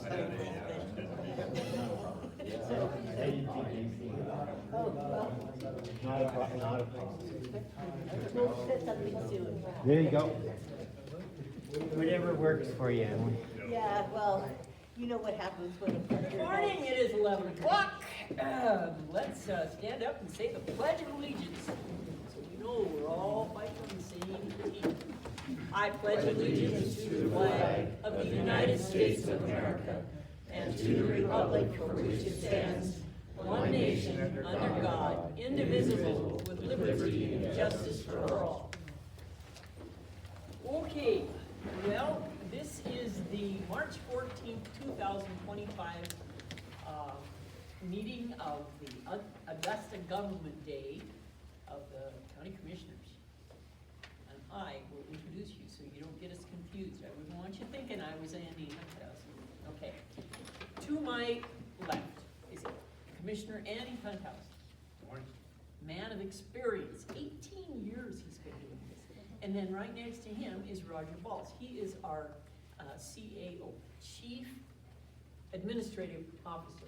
Not a problem, not a problem. We'll set something soon. There you go. Whatever works for you, Emily. Yeah, well, you know what happens when a Good preacher. morning, it is 11 o'clock. Let's stand up and say the Pledge of Allegiance. So you know we're all fighting on the same team. I pledge allegiance to the flag of the United States of America and to the republic for which it stands, one nation, under God, indivisible, with liberty and justice for all. Okay, well, this is the March 14th, 2025 meeting of the Augusta Government Day of the County Commissioners. And I will introduce you so you don't get us confused. I wouldn't want you thinking I was Andy Hunthouse. Okay. To my left is Commissioner Andy Hunthouse. Man of experience, 18 years he's been doing this. And then right next to him is Roger Balls. He is our CAO, Chief Administrative Officer.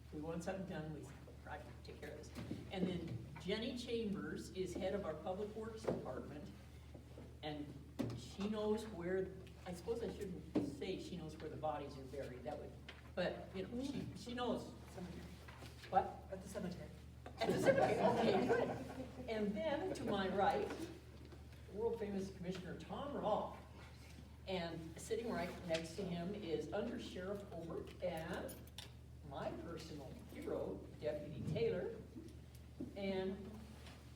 If we want something done, we probably take care of this. And then Jenny Chambers is head of our Public Works Department, and she knows where, I suppose I shouldn't say she knows where the bodies are buried, that would, but, you know, she knows. What? At the cemetery. At the cemetery, okay, good. And then to my right, world famous Commissioner Tom Rawl. And sitting right next to him is Under Sheriff Obert and my personal hero, Deputy Taylor. And,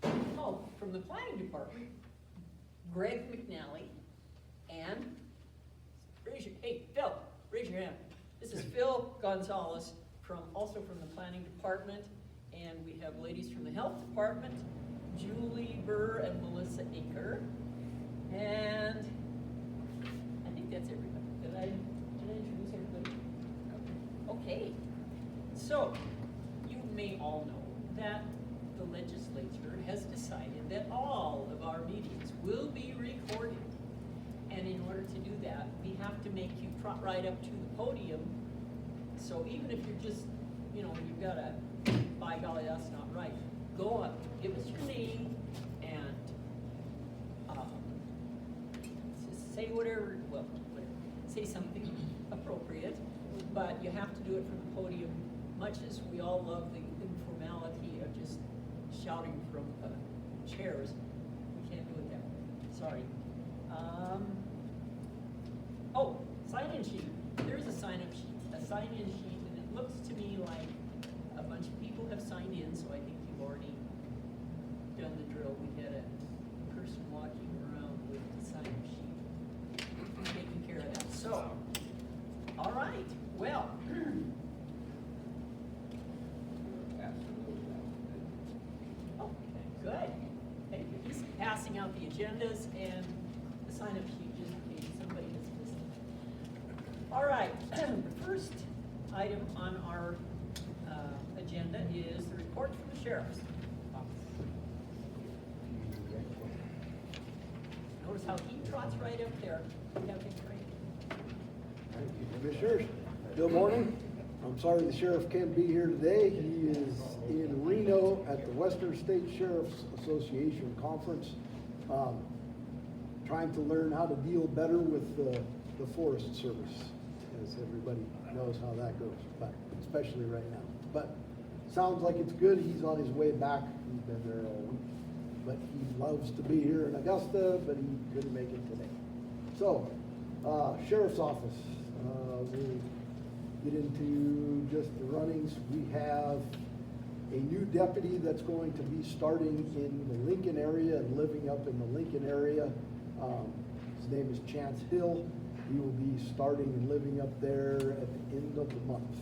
from the planning department, Greg McNally. And, hey, Phil, raise your hand. This is Phil Gonzalez, also from the planning department. And we have ladies from the health department, Julie Burr and Melissa Aker. And I think that's everybody. Did I introduce everybody? Okay. So, you may all know that the legislature has decided that all of our meetings will be recorded. And in order to do that, we have to make you trot right up to the podium. So even if you're just, you know, you've got a, by golly, that's not right, go up, give us your name, and say whatever, well, whatever, say something appropriate, but you have to do it from the podium, much as we all love the informality of just shouting from chairs. We can't do it that way. Sorry. Oh, sign-in sheet. There's a sign-in sheet, and it looks to me like a bunch of people have signed in, so I think you've already done the drill. We had a person walking around with the sign-in sheet, taking care of that. So, all right, well. Okay, good. Thank you. He's passing out the agendas and the sign-up sheet just in case somebody has missed it. All right, the first item on our agenda is the report from the sheriff's office. Notice how he trots right up there. We have him trained. Thank you, Commissioners. Good morning. I'm sorry the sheriff can't be here today. He is in Reno at the Western State Sheriff's Association Conference, trying to learn how to deal better with the Forest Service, as everybody knows how that goes, but especially right now. But sounds like it's good. He's on his way back. He's been there all week. But he loves to be here in Augusta, but he couldn't make it today. So, Sheriff's Office. We'll get into just the runnings. We have a new deputy that's going to be starting in the Lincoln area and living up in the Lincoln area. His name is Chance Hill. He will be starting and living up there at the end of the month.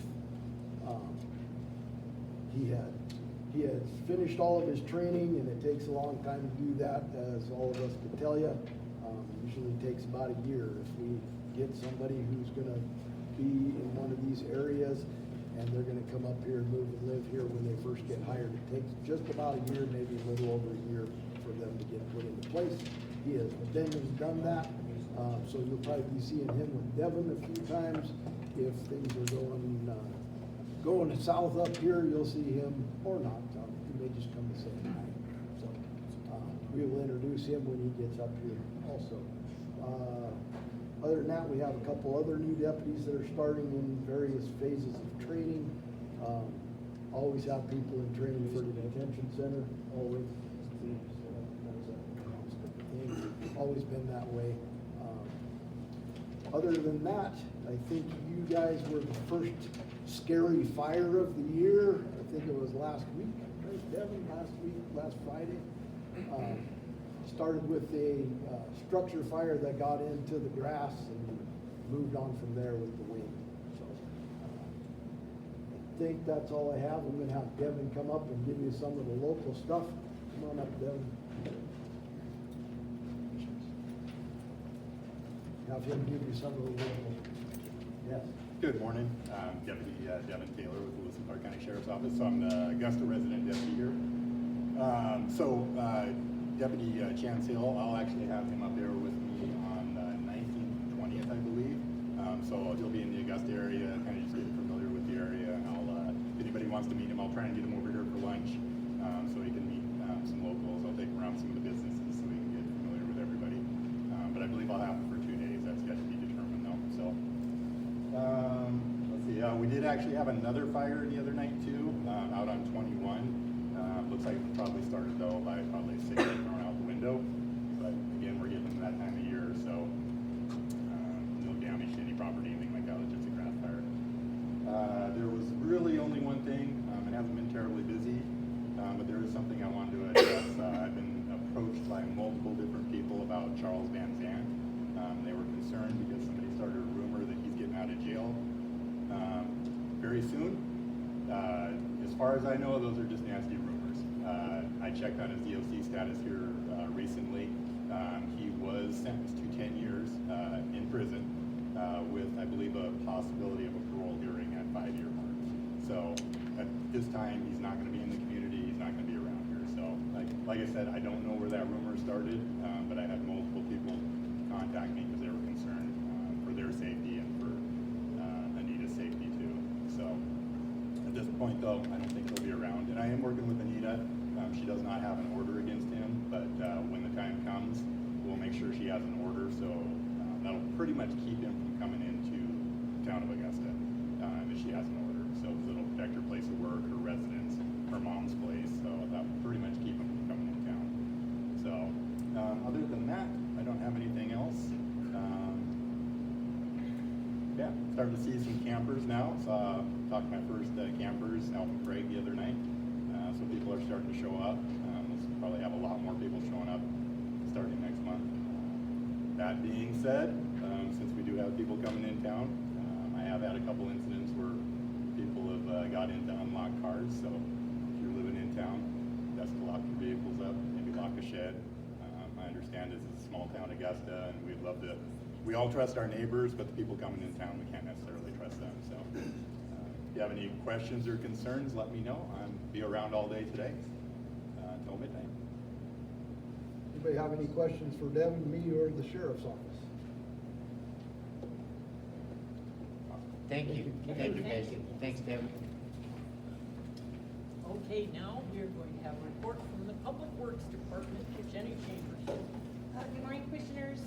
He has finished all of his training, and it takes a long time to do that, as all of us can tell you. Usually takes about a year. If we get somebody who's going to be in one of these areas and they're going to come up here and move and live here when they first get hired, it takes just about a year, maybe a little over a year for them to get put into place. He has been and done that. So you'll probably be seeing him with Devin a few times, if things are going south up here, you'll see him or not. He may just come to say hi. So, we will introduce him when he gets up here also. Other than that, we have a couple other new deputies that are starting in various phases of training. Always have people in training for the detention center, always. Always been that way. Other than that, I think you guys were the first scary fire of the year. I think it was last week, right, Devin? Last Friday. Started with a structure fire that got into the grass and moved on from there with the wind. So I think that's all I have. I'm gonna have Devin come up and give you some of the local stuff. Come on up, Devin. Have him give you some of the local. Yes. Good morning. Deputy Devin Taylor with the Lewis and Clark County Sheriff's Office. So I'm the Augusta resident deputy here. Deputy Chance Hill, I'll actually have him up there with me on the 19th and 20th, I believe. So he'll be in the Augusta area, kind of just getting familiar with the area. And if anybody wants to meet him, I'll try and get him over here for lunch so he can meet some locals. I'll take him around some of the businesses so he can get familiar with everybody. But I believe I'll have him for 2 days. That's yet to be determined though. So let's see. We did actually have another fire the other night too, out on 21. Looks like it probably started though by probably 6 thrown out the window. But again, we're getting to that time of year, so no damage to any property, anything like that. It's just a grass fire. There was really only one thing. It hasn't been terribly busy, but there is something I wanted to address. I've been approached by multiple different people about Charles Van Zandt. They were concerned because somebody started a rumor that he's getting out of jail very soon. As far as I know, those are just nasty rumors. I checked on his DOC status here recently. He was sentenced to 10 years in prison with, I believe, a possibility of a parole hearing at 5-year mark. So at this time, he's not going to be in the community. He's not going to be around here. So like I said, I don't know where that rumor started, but I had multiple people contact me because they were concerned for their safety and for Anita's safety too. So at this point though, I don't think he'll be around. And I am working with Anita. She does not have an order against him, but when the time comes, we'll make sure she has an order. So that'll pretty much keep him from coming into the town of Augusta if she has an order. So it'll protect her place of work, her residence, her mom's place. So that will pretty much keep him from coming into town. So other than that, I don't have anything else. Yeah, starting to see some campers now. So talked to my first campers out in Craig the other night. So people are starting to show up. We'll probably have a lot more people showing up starting next month. That being said, since we do have people coming in town, I have had a couple incidents where people have got into unlocked cars. So if you're living in town, best to lock your vehicles up, maybe lock a shed. I understand this is a small town, Augusta, and we'd love to. We all trust our neighbors, but the people coming in town, we can't necessarily trust them. So if you have any questions or concerns, let me know. I'll be around all day today until midnight. Anybody have any questions for Devin, me, or the sheriff's office? Thank you. Thank you, guys. Thanks, Devin. Okay, now we are going to have a report from the Public Works Department, Jenny Chambers. Good morning, Commissioners,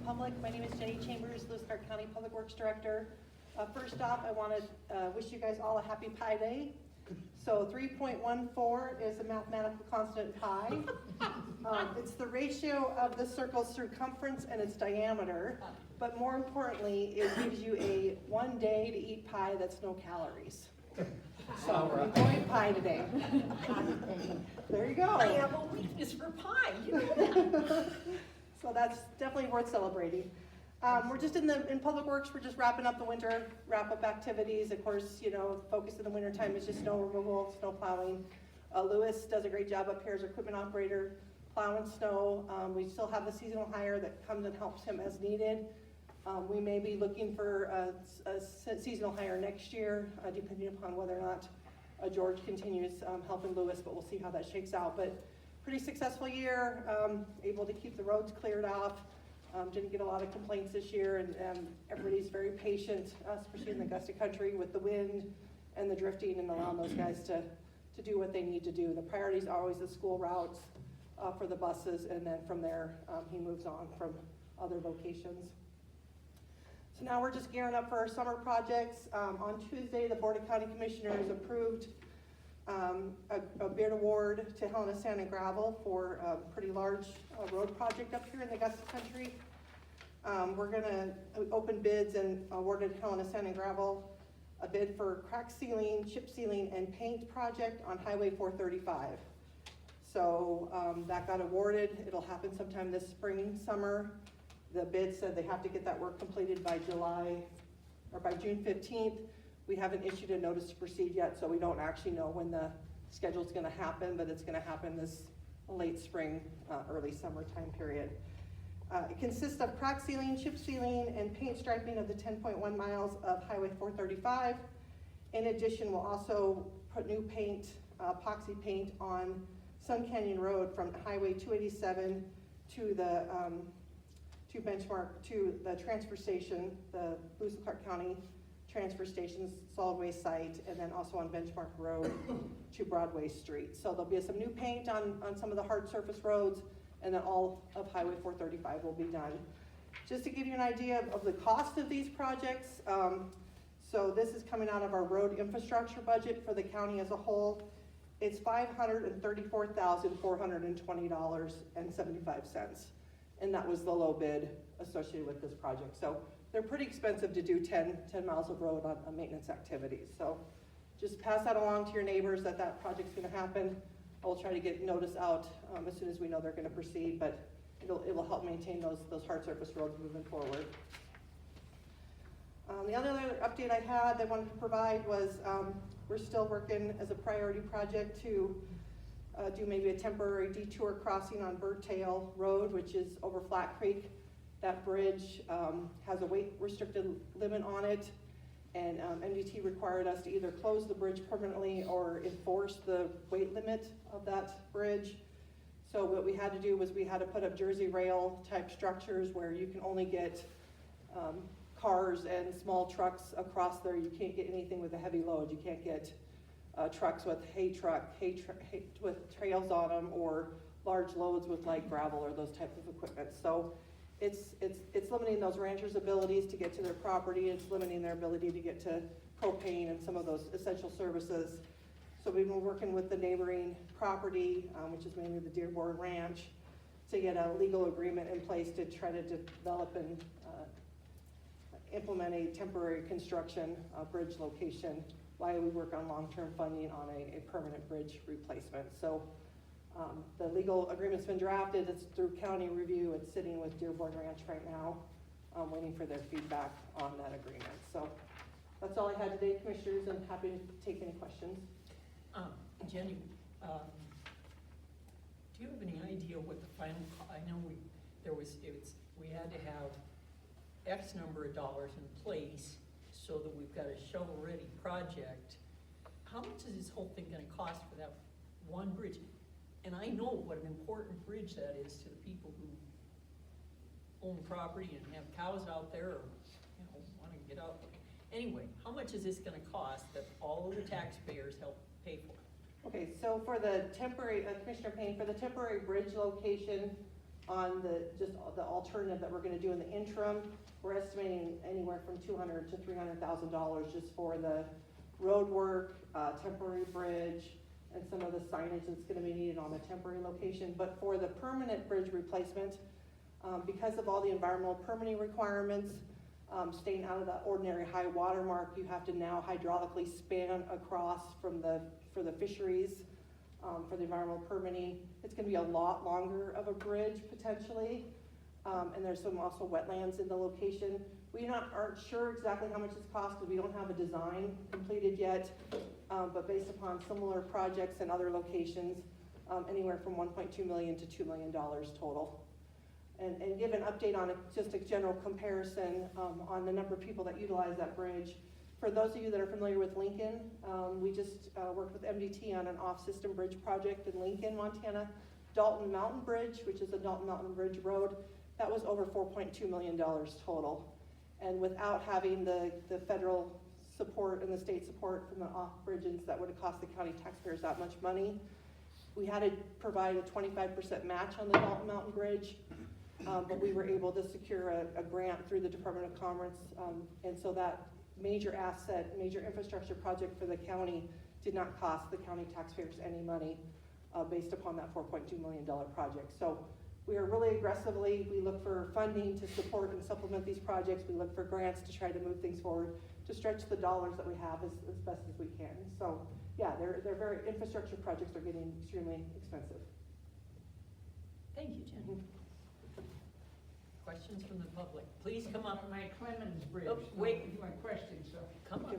public. My name is Jenny Chambers, Lewis Clark County Public Works Director. First off, I want to wish you guys all a happy Pi Day. So 3.14 is a mathematical constant pi. It's the ratio of the circle's circumference and its diameter. But more importantly, it gives you a 1 day to eat pie that's no calories. So enjoy pie today. There you go. I have a weakness for pie, you know that. So that's definitely worth celebrating. We're just in Public Works, we're just wrapping up the winter wrap-up activities. Of course, you know, focus in the winter time is just snow removal, snow plowing. Lewis does a great job up here as equipment operator, plowing snow. We still have the seasonal hire that comes and helps him as needed. We may be looking for a seasonal hire next year, depending upon whether or not George continues helping Lewis, but we'll see how that shakes out. But pretty successful year, able to keep the roads cleared off. Didn't get a lot of complaints this year, and everybody's very patient, especially in the Augusta country with the wind and the drifting, and allowing those guys to do what they need to do. The priority is always the school routes for the buses, and then from there, he moves on from other locations. So now we're just gearing up for our summer projects. On Tuesday, the Board of County Commissioners approved a bid award to Helena Sand and Gravel for a pretty large road project up here in the Augusta country. We're gonna open bids and awarded Helena Sand and Gravel a bid for crack sealing, chip sealing, and paint project on Highway 435. So that got awarded. It'll happen sometime this spring, summer. The bid said they have to get that work completed by June 15th. We haven't issued a notice to proceed yet, so we don't actually know when the schedule's gonna happen, but it's gonna happen this late spring, early summer time period. It consists of crack sealing, chip sealing, and paint striping of the 10.1 miles of Highway 435. In addition, we'll also put new paint, epoxy paint on Sun Canyon Road from Highway 287 to the transfer station, the Lewis and Clark County transfer station's solid waste site, and then also on Benchmark Road to Broadway Street. So there'll be some new paint on some of the hard surface roads, and then all of Highway 435 will be done. Just to give you an idea of the cost of these projects, so this is coming out of our road infrastructure budget for the county as a whole. It's $534,420.75, and that was the low bid associated with this project. So they're pretty expensive to do 10 miles of road on maintenance activities. So just pass that along to your neighbors that project's gonna happen. I'll try to get notice out as soon as we know they're gonna proceed, but it will help maintain those hard surface roads moving forward. The other update I had that I wanted to provide was we're still working as a priority project to do maybe a temporary detour crossing on Birdtail Road, which is over Flat Creek. That bridge has a weight restricted limit on it, and MDT required us to either close the bridge permanently or enforce the weight limit of that bridge. So what we had to do was we had to put up Jersey rail type structures where you can only get cars and small trucks across there. You can't get anything with a heavy load. You can't get trucks with hay with trails on them, or large loads with like gravel or those type of equipment. So it's limiting those ranchers' abilities to get to their property. It's limiting their ability to get to propane and some of those essential services. So we've been working with the neighboring property, which is mainly the Dearborn Ranch, to get a legal agreement in place to try to develop and implement a temporary construction bridge location while we work on long-term funding on a permanent bridge replacement. So the legal agreement's been drafted. It's through county review. It's sitting with Dearborn Ranch right now, waiting for their feedback on that agreement. So that's all I had today, Commissioners. I'm happy to take any questions. Jenny, do you have any idea what the final, I know we had to have X number of dollars in place so that we've got a shovel-ready project. How much is this whole thing gonna cost for that one bridge? And I know what an important bridge that is to the people who own property and have cows out there, or, wanna get out. Anyway, how much is this gonna cost that all of the taxpayers help pay for? Okay, so for the temporary, Commissioner Payne, for the temporary bridge location on the alternative that we're gonna do in the interim, we're estimating anywhere from $200,000 to $300,000 just for the road work, temporary bridge, and some of the signage that's gonna be needed on the temporary location. But for the permanent bridge replacement, because of all the environmental permitting requirements, staying out of the ordinary high water mark, you have to now hydraulically span across for the fisheries, for the environmental permitting. It's gonna be a lot longer of a bridge potentially, and there's some also wetlands in the location. We aren't sure exactly how much it's cost because we don't have a design completed yet, but based upon similar projects in other locations, anywhere from $1.2 million to $2 million total. And give an update on just a general comparison on the number of people that utilize that bridge. For those of you that are familiar with Lincoln, we just worked with MDT on an off-system bridge project in Lincoln, Montana. Dalton Mountain Bridge, which is the Dalton Mountain Bridge Road, That was over $4.2 million total. And without having the federal support and the state support from the off-bridges, that would have cost the county taxpayers that much money. We had to provide a 25% match on the Dalton Mountain Bridge, but we were able to secure a grant through the Department of Commerce. And so that major asset, major infrastructure project for the county did not cost the county taxpayers any money based upon that $4.2 million project. So we are really aggressively, we look for funding to support and supplement these projects. We look for grants to try to move things forward, to stretch the dollars that we have as best as we can. So yeah, infrastructure projects are getting extremely expensive. Thank you, Jenny. Questions from the public? Please come up. My Clemens Bridge. Oh, wait. My question, so. Come up.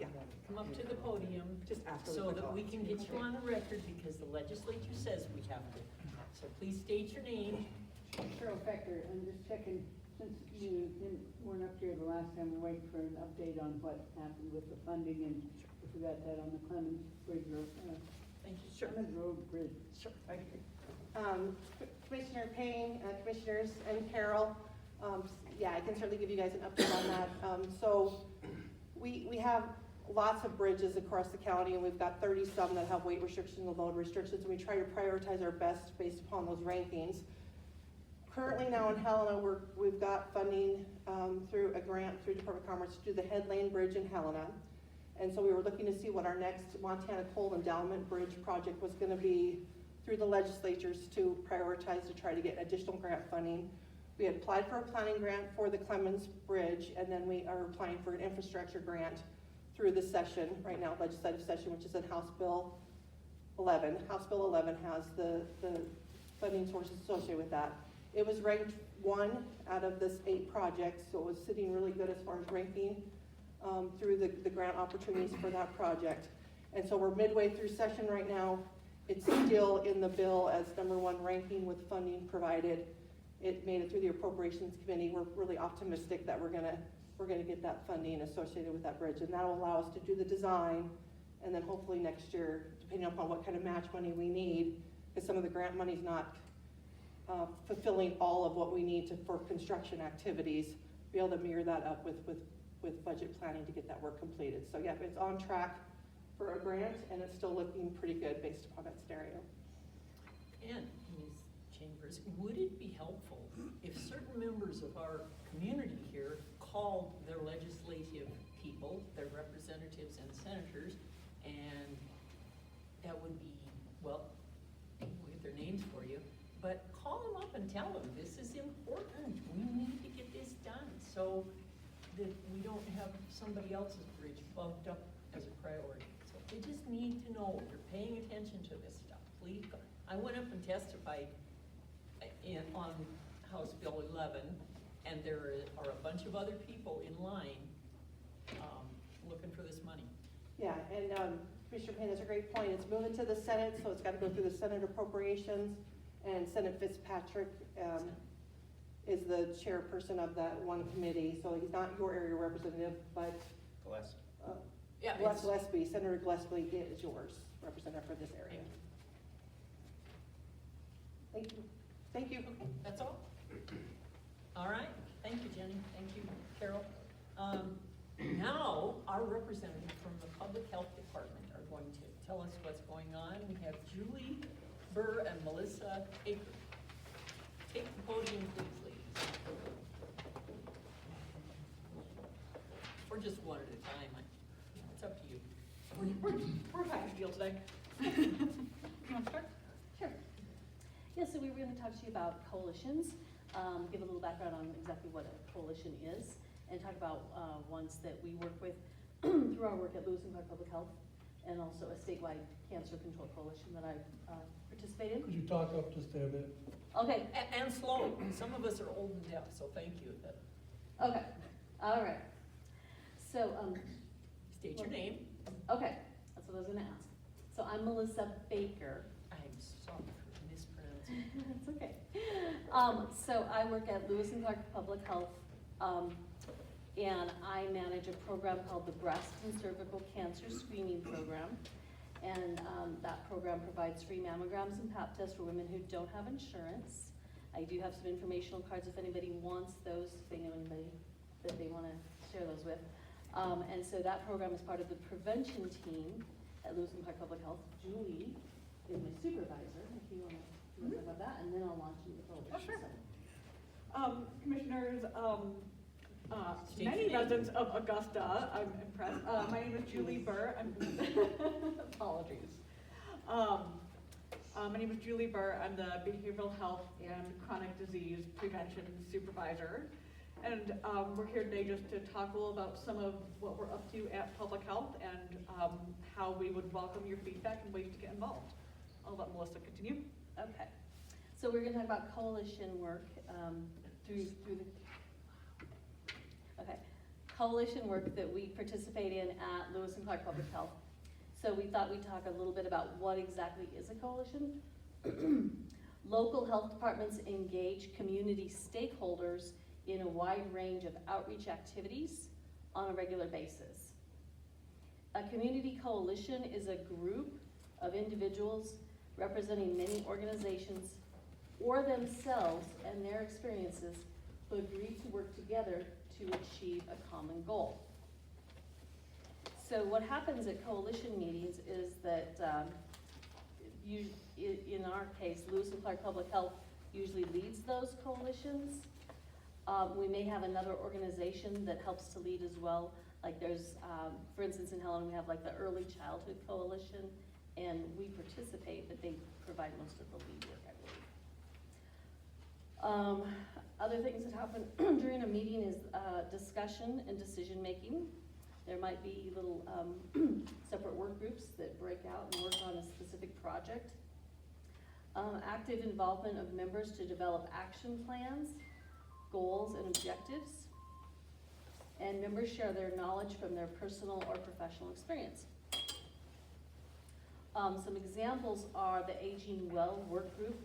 Yeah, Come up to the podium. just after. So that we can get you on the record because the legislature says we have to. So please state your name. Cheryl Becker, I'm just checking, since you weren't up here the last time, we're waiting for an update on what happened with the funding, and we forgot that on the Clemens Bridge Road, Thank you. Sure. Clemens Road Bridge. Sure. Thank you. Commissioner Payne, Commissioners, and Carol, yeah, I can certainly give you guys an update on that. So we have lots of bridges across the county, and we've got 30-some that have weight restrictions and load restrictions, and we try to prioritize our best based upon those rankings. Currently now in Helena, we've got funding through a grant through Department of Commerce to do the Head Lane Bridge in Helena. And so we were looking to see what our next Montana Coal Endowment Bridge project was gonna be through the legislatures to prioritize to try to get additional grant funding. We had applied for a planning grant for the Clemens Bridge, and then we are applying for an infrastructure grant through the session, right now, legislative session, which is in House Bill 11. House Bill 11 has the funding sources associated with that. It was ranked 1 out of this 8 projects, so it was sitting really good as far as ranking through the grant opportunities for that project. And so we're midway through session right now. It's still in the bill as #1 ranking with funding provided. It made it through the Appropriations Committee. We're really optimistic that we're gonna get that funding associated with that bridge, and that will allow us to do the design, and then hopefully next year, depending upon what kind of match money we need, because some of the grant money's not fulfilling all of what we need for construction activities, be able to mirror that up with budget planning to get that work completed. So yeah, it's on track for a grant, and it's still looking pretty good based upon that scenario. And Ms. Chambers, would it be helpful if certain members of our community here called their legislative people, their representatives and senators, and that would be, well, we'll get their names for you, but call them up and tell them, this is important, we need to get this done, so that we don't have somebody else's bridge bumped up as a priority. So they just need to know you're paying attention to this stuff, please. I went up and testified on House Bill 11, and there are a bunch of other people in line looking for this money. Yeah, and Commissioner Payne, that's a great point. It's moving to the Senate, so it's got to go through the Senate Appropriations, and Senate Fitzpatrick is the chairperson of that one committee, so he's not your area representative, but Gillespie. Yeah, Gillespie, Senator Gillespie is yours representative for this area. Thank you. Thank you. Okay, that's all? All right, thank you, Jenny, thank you, Carol. Now, our representative from the Public Health Department are going to tell us what's going on. We have Julie Burr and Melissa Aker. Take the podium, please, ladies. Or just one at a time, it's up to you. We're a package deal today. You want to start? Sure. Yeah, so we were going to talk to you about coalitions, give a little background on exactly what a coalition is, and talk about ones that we work with through our work at Lewis and Clark Public Health, and also a statewide cancer control coalition that I participate in. Could you talk up just a bit? Okay. And slowly, some of us are old and deaf, so thank you. Okay, all right. So, State your name. okay, that's what I was gonna ask. So I'm Melissa Baker. I'm sorry for mispronouncing. That's okay. So I work at Lewis and Clark Public Health, and I manage a program called the Breast and Cervical Cancer Screening Program. And that program provides free mammograms and pap tests for women who don't have insurance. I do have some informational cards if anybody wants those, if they know anybody that they want to share those with. And so that program is part of the prevention team at Lewis and Clark Public Health. Julie is my supervisor, if you want to talk about that, and then I'll launch into the coalition. Oh, sure. So. Commissioners, State many your name. residents of Augusta, I'm impressed. My name is Julie Burr. Apologies. My name is Julie Burr. I'm the Behavioral Health and Chronic Disease Prevention Supervisor. And we're here today just to talk a little about some of what we're up to at Public Health and how we would welcome your feedback and ways to get involved. I'll let Melissa continue. Okay, so we're gonna talk about coalition work through the, okay, coalition work that we participate in at Lewis and Clark Public Health. So we thought we'd talk a little bit about what exactly is a coalition. Local health departments engage community stakeholders in a wide range of outreach activities on a regular basis. A community coalition is a group of individuals representing many organizations or themselves and their experiences who agree to work together to achieve a common goal. So what happens at coalition meetings is that in our case, Lewis and Clark Public Health usually leads those coalitions. We may have another organization that helps to lead as well. Like there's, for instance, in Helena, we have like the Early Childhood Coalition, and we participate, but they provide most of the lead work, I believe. Other things that happen during a meeting is discussion and decision-making. There might be little separate work groups that break out and work on a specific project. Active involvement of members to develop action plans, goals, and objectives. And members share their knowledge from their personal or professional experience. Some examples are the Aging Well Work Group,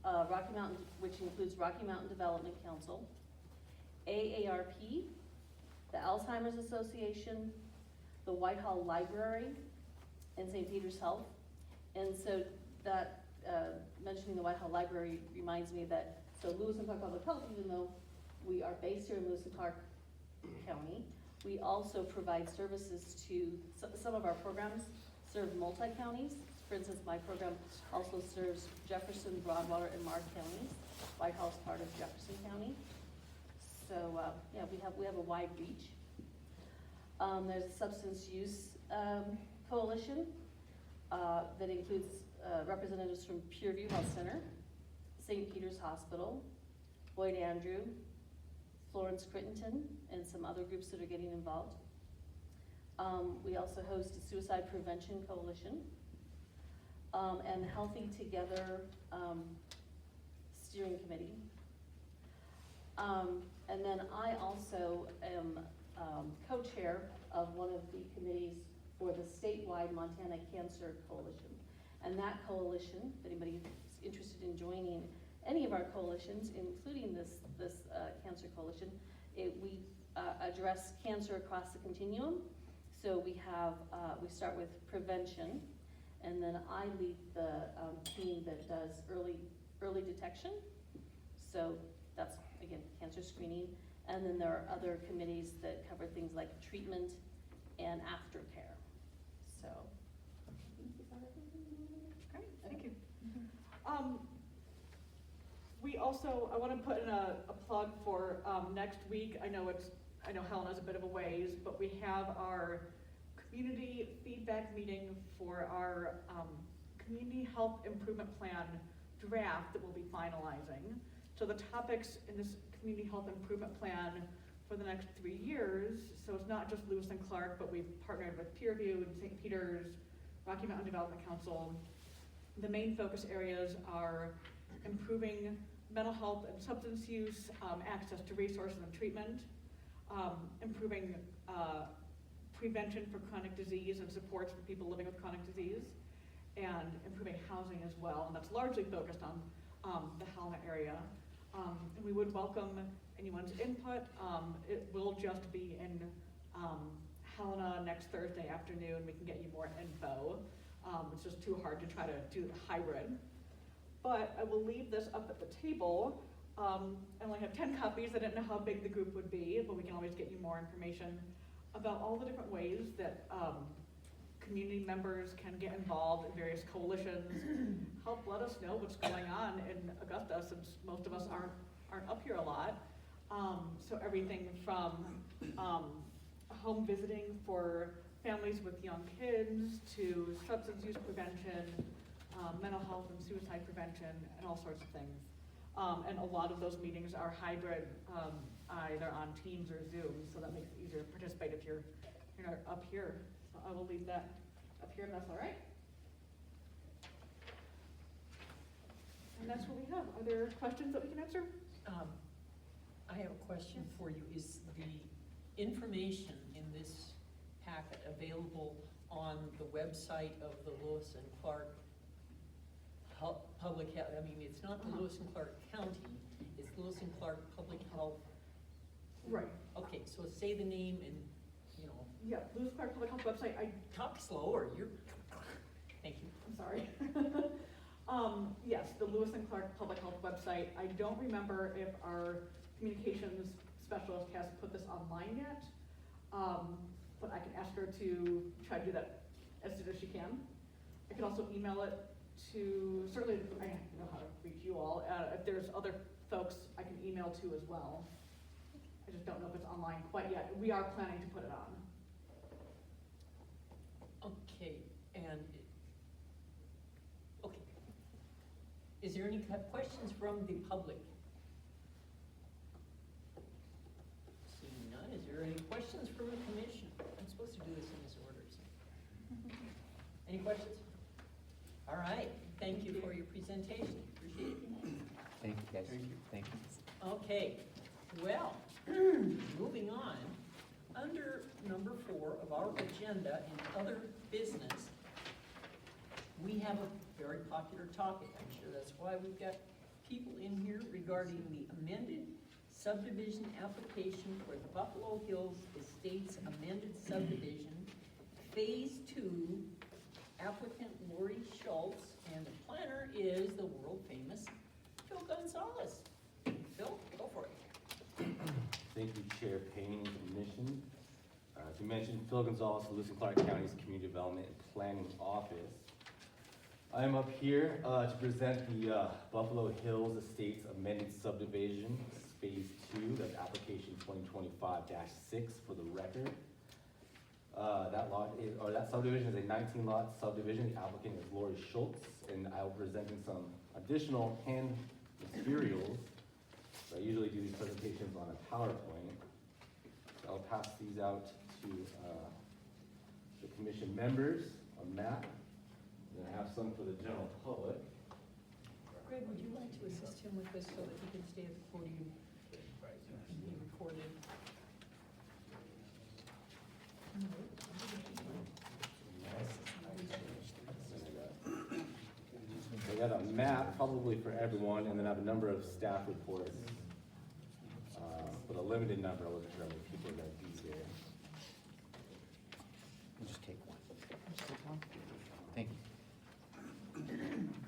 Rocky Mountain, which includes Rocky Mountain Development Council, AARP, the Alzheimer's Association, the Whitehall Library, and St. Peter's Health. And so that, mentioning the Whitehall Library reminds me that, so Lewis and Clark Public Health, even though we are based here in Lewis and Clark County, we also provide services to, some of our programs serve multi-counties. For instance, my program also serves Jefferson, Broadwater, and Mark counties. Whitehall is part of Jefferson County. So yeah, we have a wide reach. There's a substance use coalition that includes representatives from Pureview Health Center, St. Peter's Hospital, Boyd Andrew, Florence Crittenton, and some other groups that are getting involved. We also host a suicide prevention coalition and Healthy Together steering committee. And then I also am co-chair of one of the committees for the statewide Montana Cancer Coalition. And that coalition, if anybody is interested in joining any of our coalitions, including this cancer coalition, we address cancer across the continuum. So we have, we start with prevention, and then I lead the team that does early detection. So that's, again, cancer screening. And then there are other committees that cover things like treatment and aftercare. So, Great, thank you. We also, I want to put in a plug for next week. I know Helena's a bit of a ways, but we have our community feedback meeting for our community health improvement plan draft that we'll be finalizing. So the topics in this community health improvement plan for the next 3 years, so it's not just Lewis and Clark, but we've partnered with Peerview and St. Peter's, Rocky Mountain Development Council. The main focus areas are improving mental health and substance use, access to resources and treatment, improving prevention for chronic disease and supports for people living with chronic disease, and improving housing as well, and that's largely focused on the Helena area. And we would welcome anyone's input. It will just be in Helena next Thursday afternoon. We can get you more info. It's just too hard to try to do the hybrid. but I will leave this up at the table. I only have 10 copies, I didn't know how big the group would be, but we can always get you more information about all the different ways that community members can get involved in various coalitions. Help let us know what's going on in Augusta, since most of us aren't up here a lot. So everything from home visiting for families with young kids to substance use prevention, mental health and suicide prevention, and all sorts of things. And a lot of those meetings are hybrid, either on Teams or Zoom, so that makes it easier to participate if you're not up here. So I will leave that up here if that's all right. And that's what we have. Are there questions that we can answer? I have a question for you. Is the information in this packet available on the website of the Lewis and Clark Public Health? I mean, it's not the Lewis and Clark County, it's Lewis and Clark Public Health. Right. Okay, so say the name and, you know. Yeah, Lewis Clark Public Health website. Talk slower, thank you. I'm sorry. Yes, the Lewis and Clark Public Health website. I don't remember if our communications specialist has put this online yet, but I can ask her to try to do that as soon as she can. I can also email it to, certainly I know how to reach you all. If there's other folks I can email to as well. I just don't know if it's online quite yet. We are planning to put it on. Okay, and, okay. Is there any questions from the public? Seeing none, is there any questions from the commission? I'm supposed to do this in this order, so. Any questions? All right, thank you for your presentation, appreciate it. Thank you, guys. Thank you. Okay, well, moving on, under number 4 of our agenda in other business, we have a very popular topic. I'm sure that's why we've got people in here regarding the amended subdivision application for the Buffalo Hills Estates amended subdivision, Phase 2, applicant Lori Shultz, and the planner is the world famous Phil Gonzalez. Phil, go for it. Thank you, Chair Payne and Commission. As you mentioned, Phil Gonzalez, Lewis and Clark County's Community Development and Planning Office. I am up here to present the Buffalo Hills Estates amended subdivision, Phase 2, that's application 2025-6 for the record. That subdivision is a 19-lot subdivision. The applicant is Lori Shultz, and I will be presenting some additional hand materials. So I usually do these presentations on a PowerPoint. So I'll pass these out to the commission members, a map, and I have some for the general public. Greg, would you like to assist him with this so that he can stay at the podium and be recorded? I got a map probably for everyone, and then I have a number of staff reports. But a limited number, I wasn't sure how many people are going to be here. We'll just take one. Just take one. Thank you.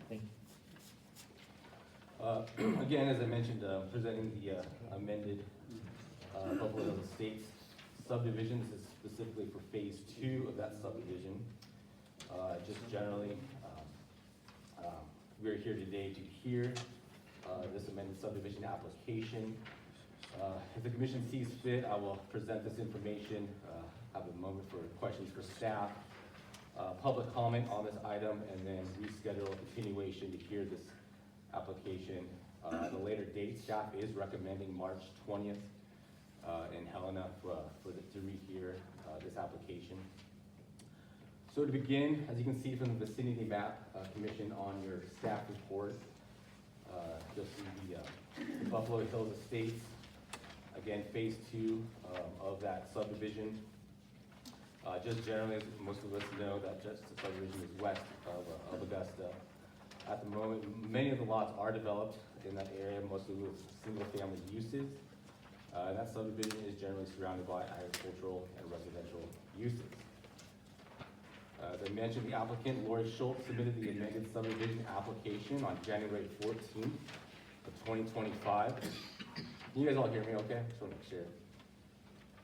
Thank you. Again, as I mentioned, presenting the amended Buffalo Hills Estates subdivision. This is specifically for Phase 2 of that subdivision. Just generally, we're here today to hear this amended subdivision application. If the commission sees fit, I will present this information, have a moment for questions for staff, public comment on this item, and then reschedule a continuation to hear this application at a later date. Staff is recommending March 20th in Helena to rehear this application. So to begin, as you can see from the vicinity map, commission on your staff report, you'll see the Buffalo Hills Estates. Again, Phase 2 of that subdivision. Just generally, as most of us know, that just the subdivision is west of Augusta. At the moment, many of the lots are developed in that area, mostly with single-family uses. That subdivision is generally surrounded by agricultural and residential uses. As I mentioned, the applicant, Lori Shultz, submitted the amended subdivision application on January 14th of 2025. Can you guys all hear me okay? Just want to make sure.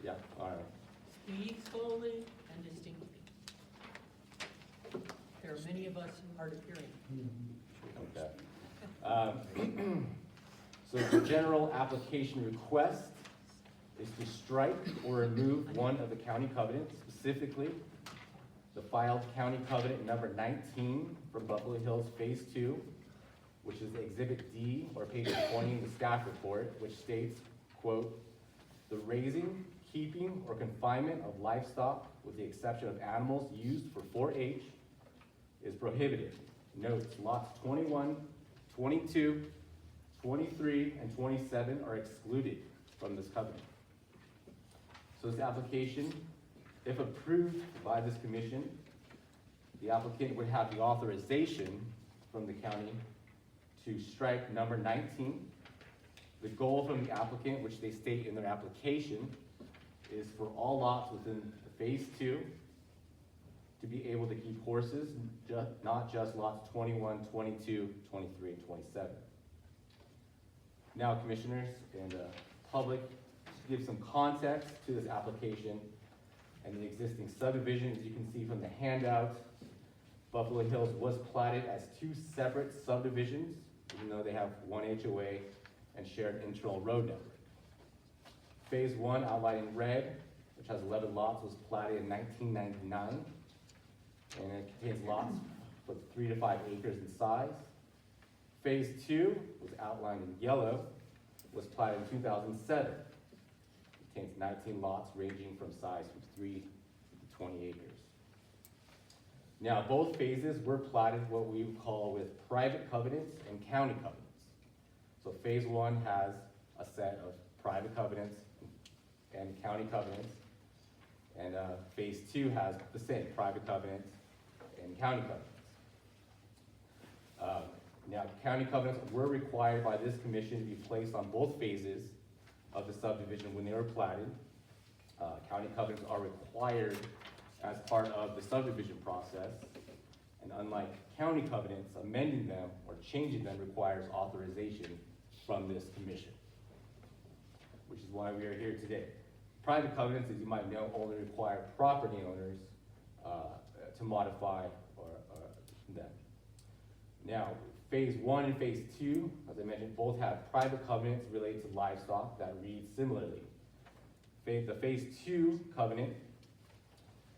Yeah, all right. Speak slowly and distinctly. There are many of us hard of hearing. Okay. So the general application request is to strike or remove one of the county covenants, specifically the filed county covenant number 19 from Buffalo Hills Phase 2, which is Exhibit D, or page 20 in the staff report, which states, quote, "The raising, keeping, or confinement of livestock, with the exception of animals used for 4-H, is prohibited." Notes, lots 21, 22, 23, and 27 are excluded from this covenant. So this application, if approved by this commission, the applicant would have the authorization from the county to strike number 19. The goal from the applicant, which they state in their application, is for all lots within Phase 2 to be able to keep horses, not just lots 21, 22, 23, and 27. Now, commissioners and public, to give some context to this application and the existing subdivision, as you can see from the handout, Buffalo Hills was platted as 2 separate subdivisions, even though they have 1 HOA and shared internal road number. Phase 1, outlined in red, which has 11 lots, was platted in 1999, and it contains lots with 3 to 5 acres in size. Phase 2 was outlined in yellow, was platted in 2007. It contains 19 lots ranging from size from 3 to 20 acres. Now, both phases were platted what we would call with private covenants and county covenants. So Phase 1 has a set of private covenants and county covenants, and Phase 2 has the same, private covenants and county covenants. Now, county covenants were required by this commission to be placed on both phases of the subdivision when they were platted. County covenants are required as part of the subdivision process, and unlike county covenants, amending them or changing them requires authorization from this commission, which is why we are here today. Private covenants, as you might know, only require property owners to modify them. Now, Phase 1 and Phase 2, as I mentioned, both have private covenants related to livestock that read similarly. The Phase 2 covenant,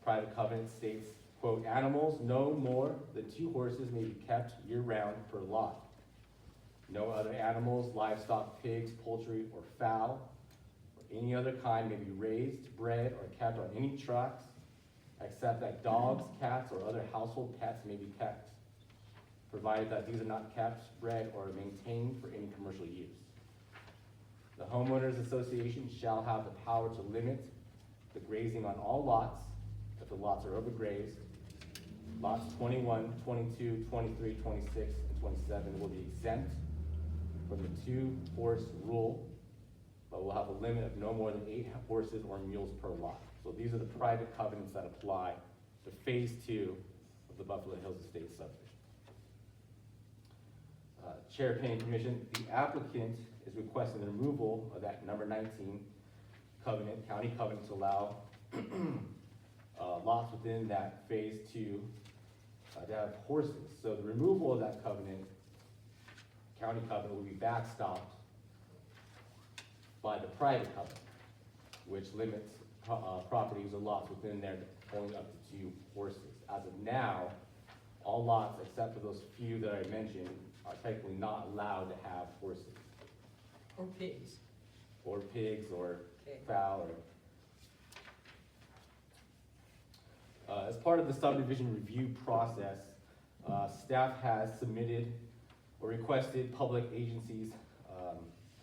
private covenant states, quote, "Animals no more than 2 horses may be kept year-round per lot. No other animals, livestock, pigs, poultry, or fowl, or any other kind may be raised, bred, or kept on any tracts, except that dogs, cats, or other household pets may be kept, provided that these are not kept, bred, or maintained for any commercial use. The homeowners association shall have the power to limit the grazing on all lots if the lots are overgrazed. Lots 21, 22, 23, 26, and 27 will be exempt from the 2-horse rule, but will have a limit of no more than 8 horses or mules per lot." So these are the private covenants that apply to Phase 2 of the Buffalo Hills Estate subdivision. Chair Payne Commission, the applicant is requesting the removal of that number 19 covenant, county covenant, to allow lots within that Phase 2 to have horses. So the removal of that covenant, county covenant, will be backstopped by the private covenant, which limits properties or lots within there to only up to 2 horses. As of now, all lots except for those few that I mentioned are technically not allowed to have horses, Or pigs. or pigs, or Okay. fowl, or as part of the subdivision review process, staff has submitted or requested public agencies'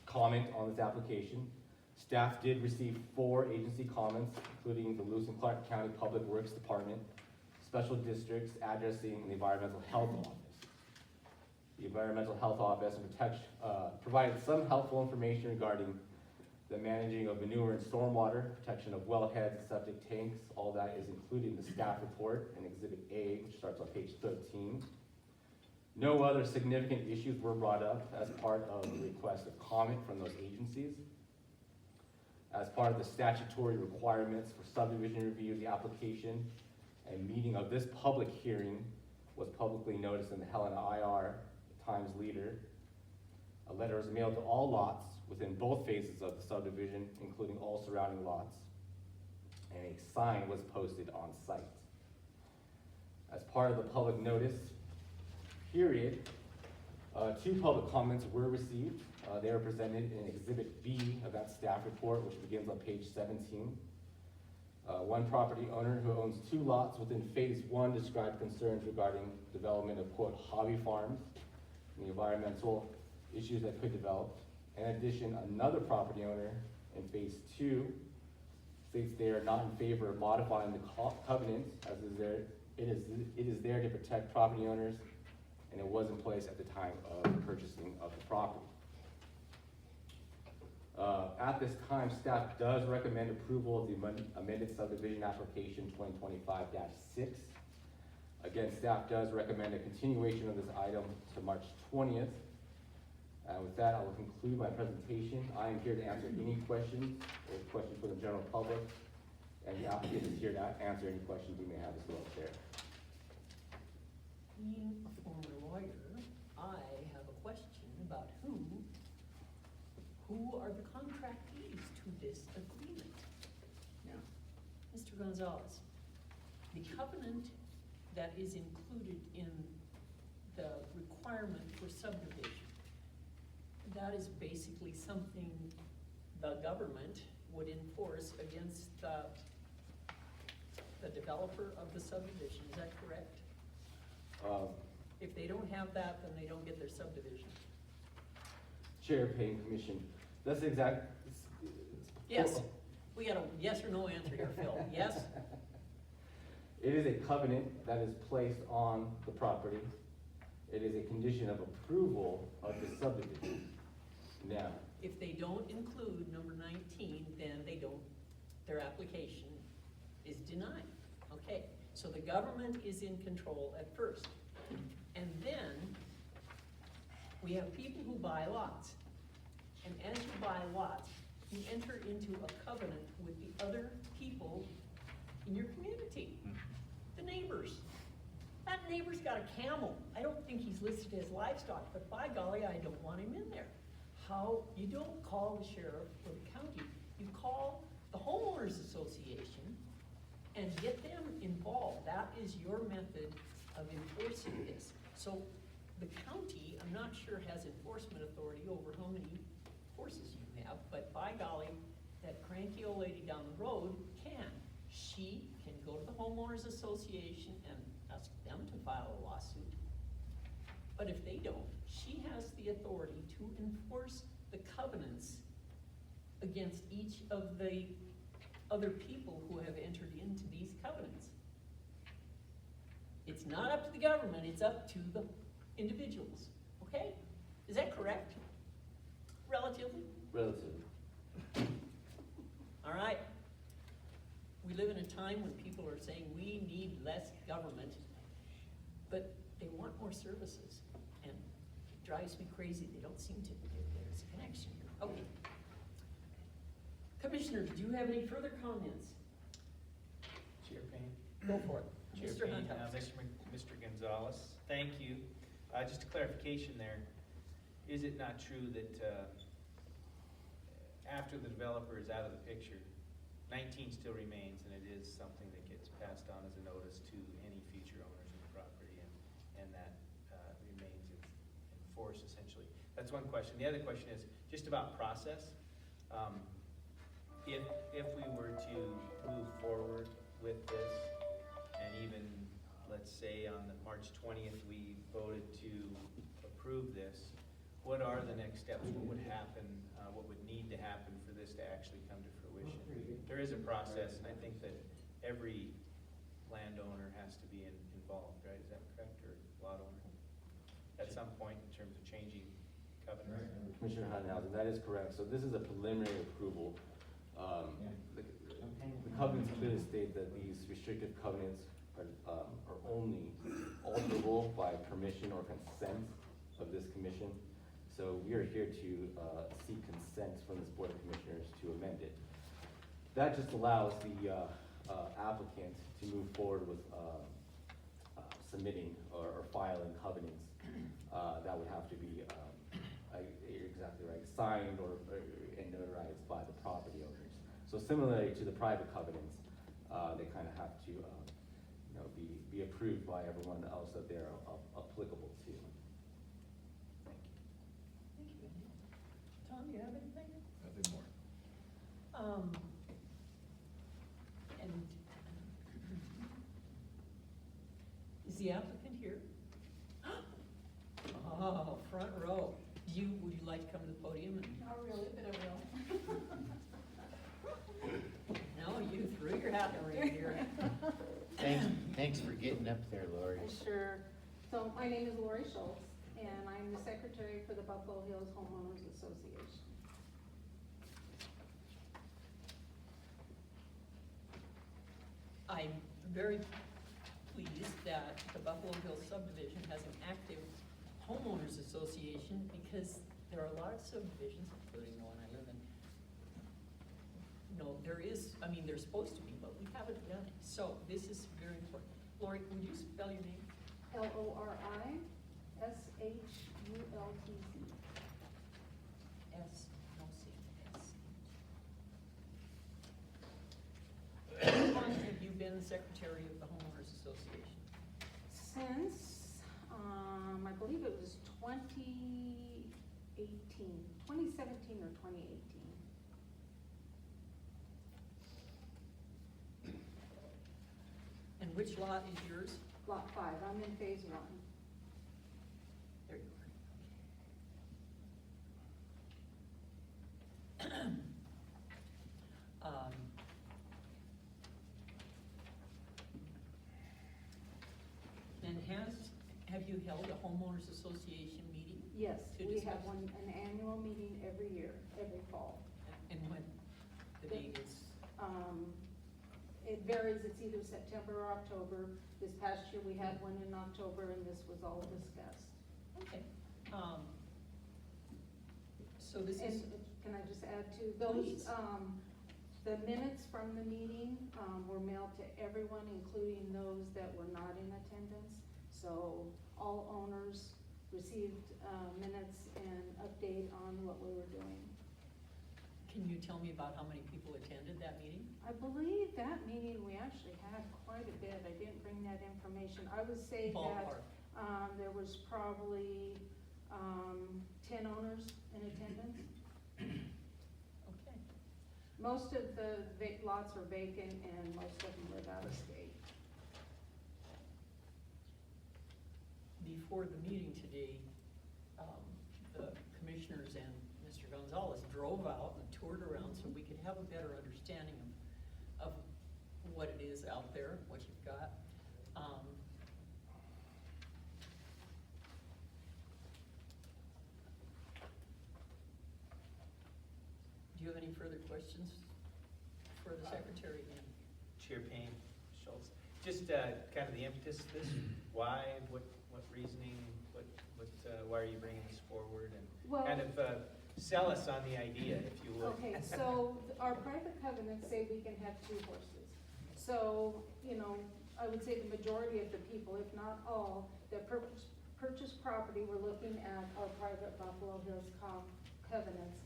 comment on this application. Staff did receive 4 agency comments, including the Lewis and Clark County Public Works Department, Special Districts addressing the Environmental Health Office. The Environmental Health Office provided some helpful information regarding the the managing of manure and stormwater, protection of wellheads, septic tanks, all that is included in the staff report in Exhibit A, which starts on page 13. No other significant issues were brought up as part of the request of comment from those agencies. As part of the statutory requirements for subdivision review, the application and meeting of this public hearing was publicly noticed in the Helena IR, the Times Leader. A letter was mailed to all lots within both phases of the subdivision, including all surrounding lots, and a sign was posted on site. As part of the public notice period, 2 public comments were received. They are presented in Exhibit B of that staff report, which begins on page 17. One property owner who owns 2 lots within phase 1 described concerns regarding development of, quote, hobby farms and the environmental issues that could develop. In addition, another property owner in phase 2 states they are not in favor of modifying the covenant, as it is there to protect property owners, and it was in place at the time of purchasing of the property. At this time, staff does recommend approval of the amended subdivision application 2025-6. Again, staff does recommend a continuation of this item to March 20th. With that, I will conclude my presentation. I am here to answer any questions or questions from the general public, and the applicant is here to answer any questions you may have as well, Chair. Being a former lawyer, I have a question about who are the contractees to this agreement? Now, Mr. Gonzalez, the covenant that is included in the requirement for subdivision, that is basically something the government would enforce against the developer of the subdivision, is that correct? If they don't have that, then they don't get their subdivision. Chair, Paying Commission, that's exact. Yes, we got a yes or no answer here, Phil, yes? It is a covenant that is placed on the property. It is a condition of approval of the subdivision. Now, If they don't include number 19, then they don't, their application is denied. Okay, so the government is in control at first. And then we have people who buy lots. And as you buy lots, you enter into a covenant with the other people in your community, the neighbors. That neighbor's got a camel. I don't think he's listed as livestock, but by golly, I don't want him in there. You don't call the sheriff or the county, you call the homeowners association and get them involved. That is your method of enforcing this. So the county, I'm not sure, has enforcement authority over how many horses you have, but by golly, that cranky old lady down the road can. She can go to the homeowners association and ask them to file a lawsuit. But if they don't, she has the authority to enforce the covenants against each of the other people who have entered into these covenants. It's not up to the government, it's up to the individuals, okay? Is that correct? Relatively? relatively. All right. We live in a time when people are saying we need less government, but they want more services. And it drives me crazy. They don't seem to. There's a connection here. Okay. Commissioners, do you have any further comments? Chair Payne. Go for it. Chair Mr. Payne, Hunt. Mr. Gonzalez, thank you. Just a clarification there. Is it not true that after the developer is out of the picture, 19 still remains, and it is something that gets passed on as a notice to any future owners of the property, and that remains in force essentially? That's one question. The other question is just about process. If we were to move forward with this, and even, let's say on the March 20th, we voted to approve this, what are the next steps? What would happen? What would need to happen for this to actually come to fruition? There is a process, and I think that every landowner has to be involved, right? Is that correct? Or lot owner? At some point in terms of changing covenants? Commissioner Hardenhausen, that is correct. So this is a preliminary approval. The covenants clearly state that these restrictive covenants are only alterable by permission or consent of this commission. So we are here to seek consent from this Board of Commissioners to amend it. That just allows the applicant to move forward with submitting or filing covenants that would have to be, you're exactly right, signed and notarized by the property owners. So similarly to the private covenants, they kind of have to, be approved by everyone else that they're applicable to. Thank you, Andy. Tom, do you have anything? Nothing more. And is the applicant here? Oh, front row. Would you like to come to the podium? Not really, but I will. No, you threw your hat in the ring here. Thanks for getting up there, Lori. Sure. So my name is Lori Shultz, and I'm the secretary for the Buffalo Hills Homeowners Association. I'm very pleased that the Buffalo Hills Subdivision has an active homeowners association because there are a lot of subdivisions, including the one I live in. No, there's supposed to be, but we haven't done it. So this is very important. Lori, would you spell your name? LORISHULTZ. S, no C, S. How long have you been secretary of the homeowners association? Since, I believe it was 2017 or 2018. And which lot is yours? Lot 5, I'm in phase 1. There you are. And have you held a homeowners association meeting? Yes, To we have discuss. an annual meeting every year, every fall. And when the date is? It varies, it's either September or October. This past year, we had one in October, and this was all discussed. Okay. So this And is, can I just add to those, Please. the minutes from the meeting, were mailed to everyone, including those that were not in attendance. So all owners received, minutes and update on what we were doing. can you tell me about how many people attended that meeting? I believe that meeting, we actually had quite a bit. I didn't bring that information. I would say that, Ballpark. there was probably, 10 owners in attendance. Okay. Most of the lots are vacant and most of them live out of state. Before the meeting today, the commissioners and Mr. Gonzalez drove out and toured around so we could have a better understanding of what it is out there, what you've got. Do you have any further questions for the secretary? Chair Payne, Schultz, just kind of the impetus of this, why, what reasoning, why are you bringing this forward? And Well- kind of sell us on the idea, if you would. Okay, so our private covenants say we can have 2 horses. So, I would say the majority of the people, if not all, that purchase property, we're looking at our private Buffalo Hills covenants.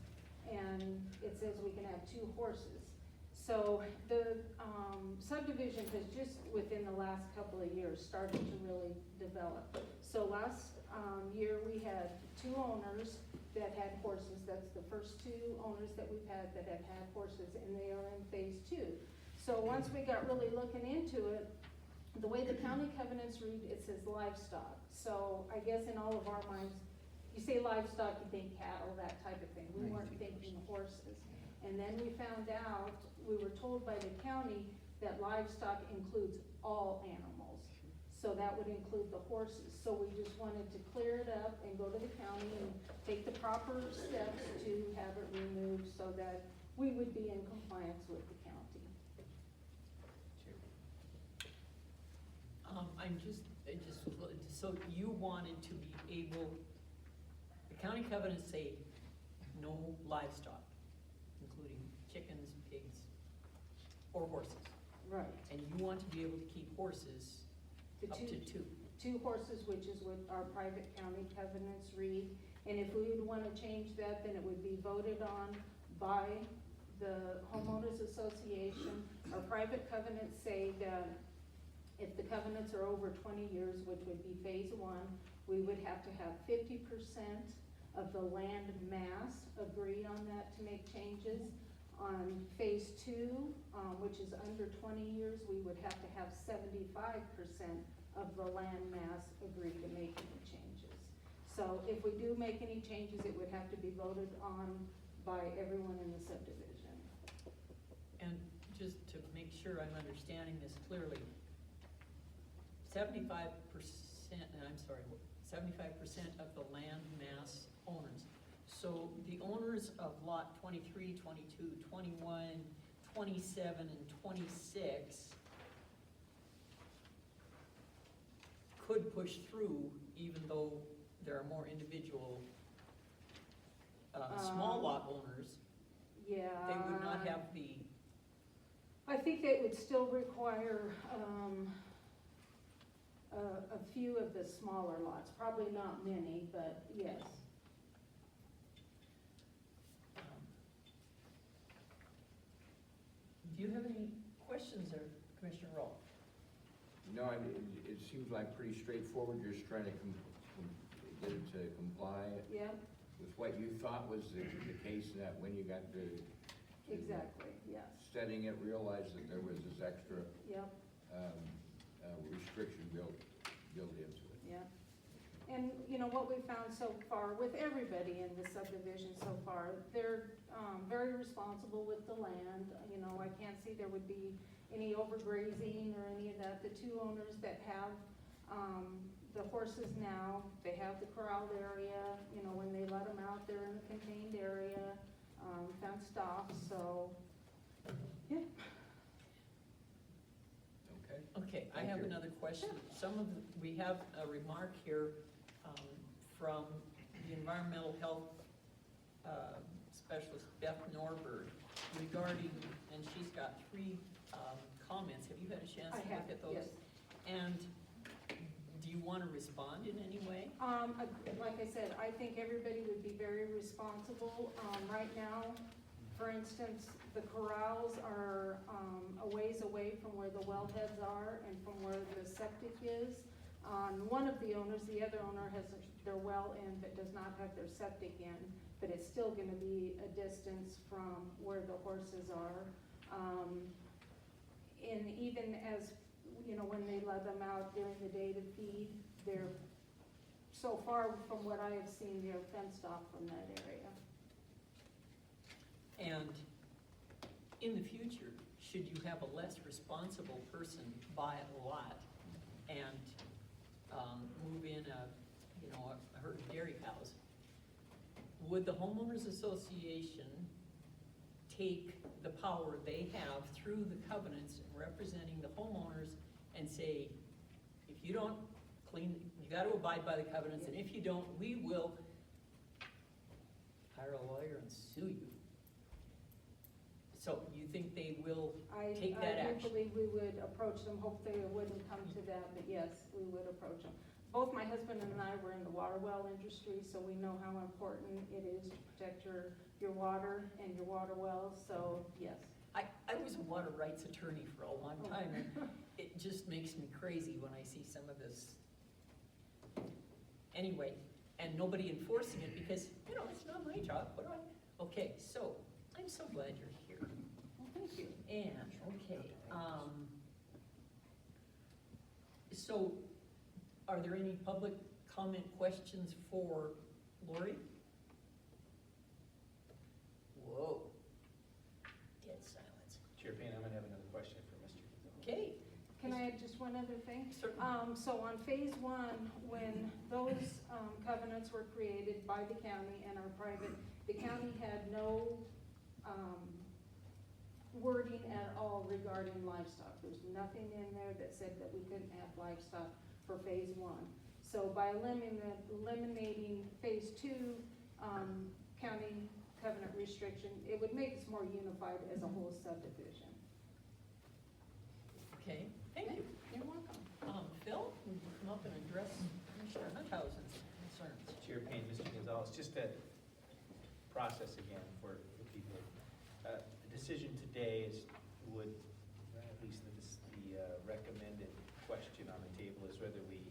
And it says we can have 2 horses. So the subdivision has just within the last couple of years started to really develop. So last year we had 2 owners that had horses. That's the first 2 owners that we've had that have had horses, and they are in phase 2. So once we got really looking into it, the way the county covenants read, it says livestock. So I guess in all of our minds, you say livestock, you think cattle, that type of thing. We weren't thinking horses. And then we found out, we were told by the county that livestock includes all animals. So that would include the horses. So we just wanted to clear it up and go to the county and take the proper steps to have it removed so that we would be in compliance with the county. So you wanted to be able, the county covenants say no livestock, including chickens, pigs, or horses. Right. And you want to be able to keep horses The up to two. two horses, which is what our private county covenants read. And if we would wanna change that, then it would be voted on by the homeowners association. Our private covenants say that if the covenants are over 20 years, which would be phase one, we would have to have 50% of the land mass agree on that to make changes. On phase two, which is under 20 years, we would have to have 75% of the land mass agree to make any changes. So if we do make any changes, it would have to be voted on by everyone in the subdivision. And just to make sure I'm understanding this clearly, 75%, I'm sorry, 75% of the land mass owners. So the owners of lot 23, 22, 21, 27, and 26 could push through even though there are more individual, small lot owners. Yeah. They would not have the, I think they would still require, a few of the smaller lots, probably not many, but yes. do you have any questions there, Commissioner Roll? No, it seems like pretty straightforward, you're just trying to get it to comply Yeah, with what you thought was the case, that when you got to exactly, yes, studying it, realized that there was this extra yep, restriction built into it. yeah. And, you know, what we found so far with everybody in the subdivision so far, they're, very responsible with the land. You know, I can't see there would be any overgrazing or any of that. The two owners that have, the horses now, they have the corralled area, you know, when they let them out, they're in the contained area, fenced off, so, yeah. Okay? Okay, I Thank have you. another question. We have a remark here from the environmental health specialist, Beth Norberg, regarding, and she's got three comments. Have you had a chance I to have, look at those? yes. And do you want to respond in any way? Like I said, I think everybody would be very responsible. Right now, for instance, the corrals are a ways away from where the wellheads are and from where the septic is. One of the owners, the other owner has their well in but does not have their septic in, but it's still gonna be a distance from where the horses are. And even as, you know, when they let them out during the day to feed, they're, so far from what I have seen, they're fenced off from that area. And in the future, should you have a less responsible person buy a lot and move in a herd of dairy cows, would the homeowners association take the power they have through the covenants and representing the homeowners and say, if you don't clean, you gotta abide by the covenants, and if you don't, we will hire a lawyer and sue you? So you think they will take that I action? do believe we would approach them, hopefully it wouldn't come to that, but yes, we would approach them. Both my husband and I were in the water well industry, so we know how important it is to protect your water and your water wells, so yes. I was a water rights attorney for a long time, and it just makes me crazy when I see some of this. Anyway, and nobody enforcing it because, you know, it's not my job, what do I? Okay, so, I'm so glad you're here. Well, thank you. And, okay, so, are there any public comment questions for Lori? Whoa, dead silence. Chair Payne, I'm gonna have another question for Mr. Gonzalez. Okay, Can I add just just one other thing? Certainly. So on phase one, when those, covenants were created by the county and are private, the county had no, wording at all regarding livestock. There's nothing in there that said that we couldn't have livestock for phase one. So by eliminating phase two, county covenant restriction, it would make us more unified as a whole subdivision. Okay, thank you. You're welcome. Phil, will you come up and address Commissioner Hunthausen's concerns? Chair Payne, Mr. Gonzalez, just a process again for people. The decision today would, at least the recommended question on the table is whether we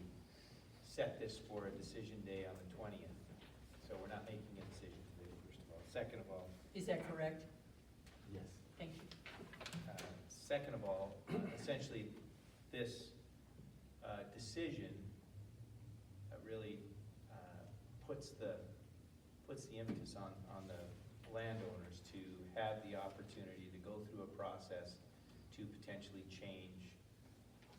set this for a decision day on the 20th. So we're not making a decision today, first of all. Second of all, Is that correct? Yes. Thank you. second of all, essentially, this decision really puts the impetus on the landowners to have the opportunity to go through a process to potentially change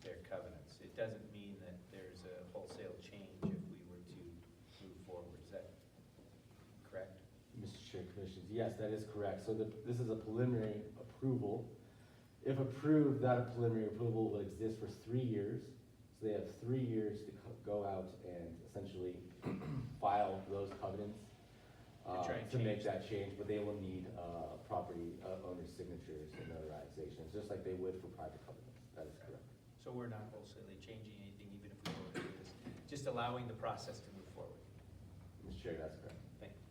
their covenants. It doesn't mean that there's a wholesale change if we were to move forward. Is that correct? Mr. Chair, Commissioners, yes, that is correct. So this is a preliminary approval. If approved, that preliminary approval will exist for 3 years. So they have 3 years to go out and essentially file those covenants try and to make change that change, but they will need property owner's signatures and notarizations, just like they would for private covenants. That is correct. So we're not wholesalely changing anything, even if we go through this, just allowing the process to move forward. Mr. Chair, that's correct. Thank you.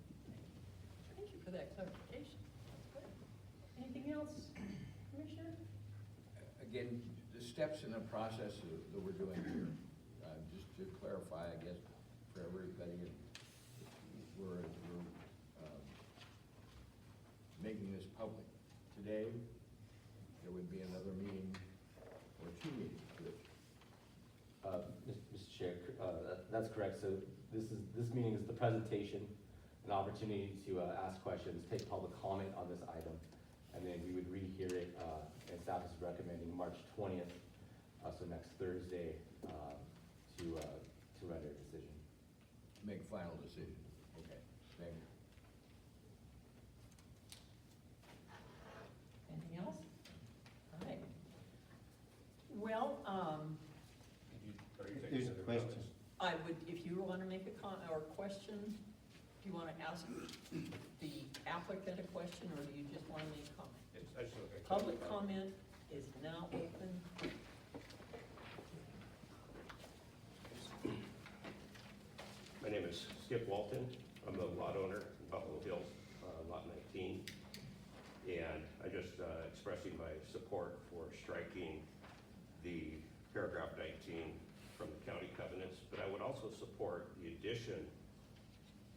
Thank you for that clarification. That's good. Anything else, Commissioner? Again, the steps in the process that we're doing here, just to clarify, I guess, for everybody, we're making this public. Today, there would be another meeting or 2 meetings. Mr. Chair, that's correct. So this meeting is the presentation, an opportunity to ask questions, take public comment on this item, and then we would rehear it, and staff is recommending March 20th, so next Thursday, to render a decision. Make final decision. Okay, thank you. Anything else? All right. Well, There's a question. I would, if you want to make a comment or question, do you want to ask the applicant a question, or do you just want to make a comment? Public comment is now open. My name is Skip Walton. I'm the lot owner in Buffalo Hills, lot 19. And I'm just expressing my support for striking the paragraph 19 from the county covenants, but I would also support the addition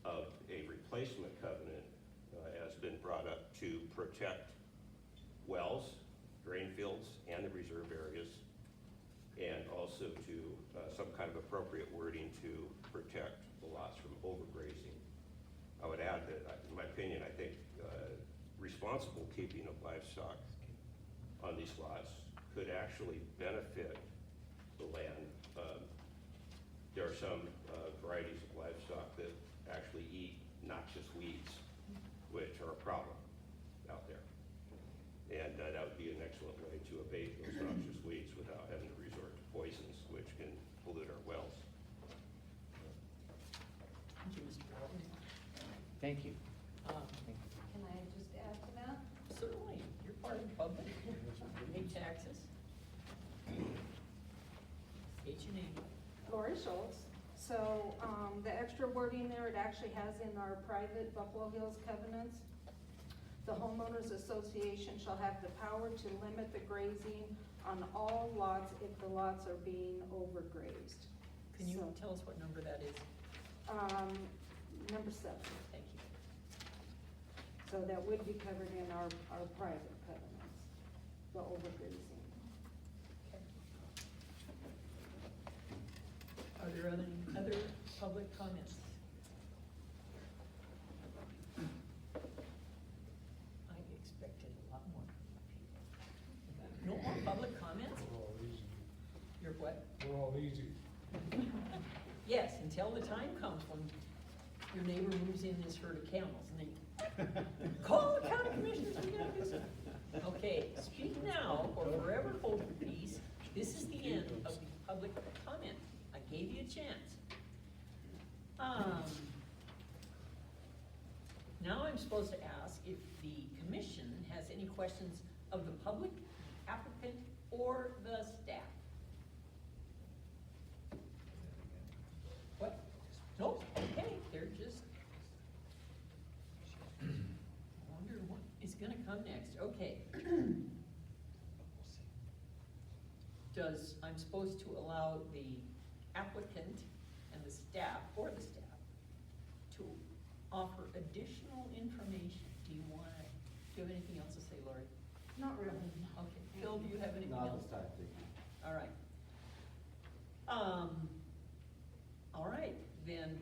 of a replacement covenant as been brought up to protect wells, drain fields, and the reserve areas, and also to some kind of appropriate wording to protect the lots from overgrazing. I would add that, in my opinion, I think responsible keeping of livestock on these lots could actually benefit the land. There are some varieties of livestock that actually eat noxious weeds, which are a problem out there. And that would be an excellent way to abate those noxious weeds without having to resort to poisons, which can pollute our wells. Thank you, Mr. Walton. Thank you. Can I just add to that? Certainly, you're part of the public. You pay taxes. State your name. Lori Schultz. So, the extra wording there, it actually has in our private Buffalo Hills covenants. The homeowners association shall have the power to limit the grazing on all lots if the lots are being overgrazed. Can you So, tell us what number that is? Number 7. Thank you. So that would be covered in our private covenants, the overgrazing. Are there any other public comments? I expected a lot more people. No more public comments? You're what? We're all easy. Yes, until the time comes when your neighbor moves in his herd of camels and they call the county commissioners, we gotta do something. Okay, speak now or forever hold your peace. This is the end of the public comment. I gave you a chance. Now I'm supposed to ask if the commission has any questions of the public, applicant, or the staff. What? Nope, okay, they're just. I wonder what is gonna come next, okay. I'm supposed to allow the applicant and the staff, or the staff, to offer additional information. Do you have anything else to say, Lori? Not really. Okay, Phil, do you have anything Not else? this time, thank you. All right. All right, then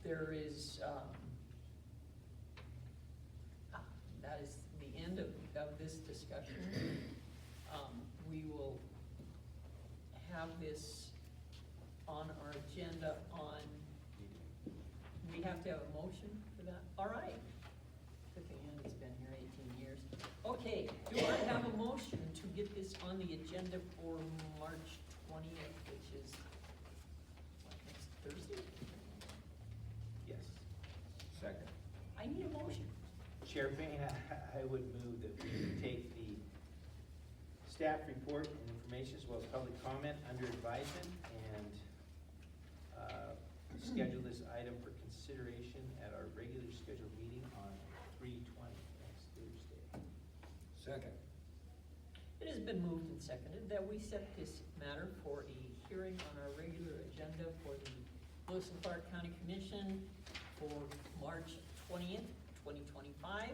there is, that is the end of this discussion. We will have this on our agenda on, we have to have a motion for that? All right. Good thing Andy's been here 18 years. Okay, do I have a motion to get this on the agenda for March 20th, which is, what, next Thursday? Yes. Second. I need a motion. Chair Payne, I would move that we take the staff report and information as well as public comment under advisement and schedule this item for consideration at our regular scheduled meeting on 3/20, next Thursday. Second. It has been moved and seconded that we set this matter for a hearing on our regular agenda for the Lewis and Clark County Commission for March 20th, 2025.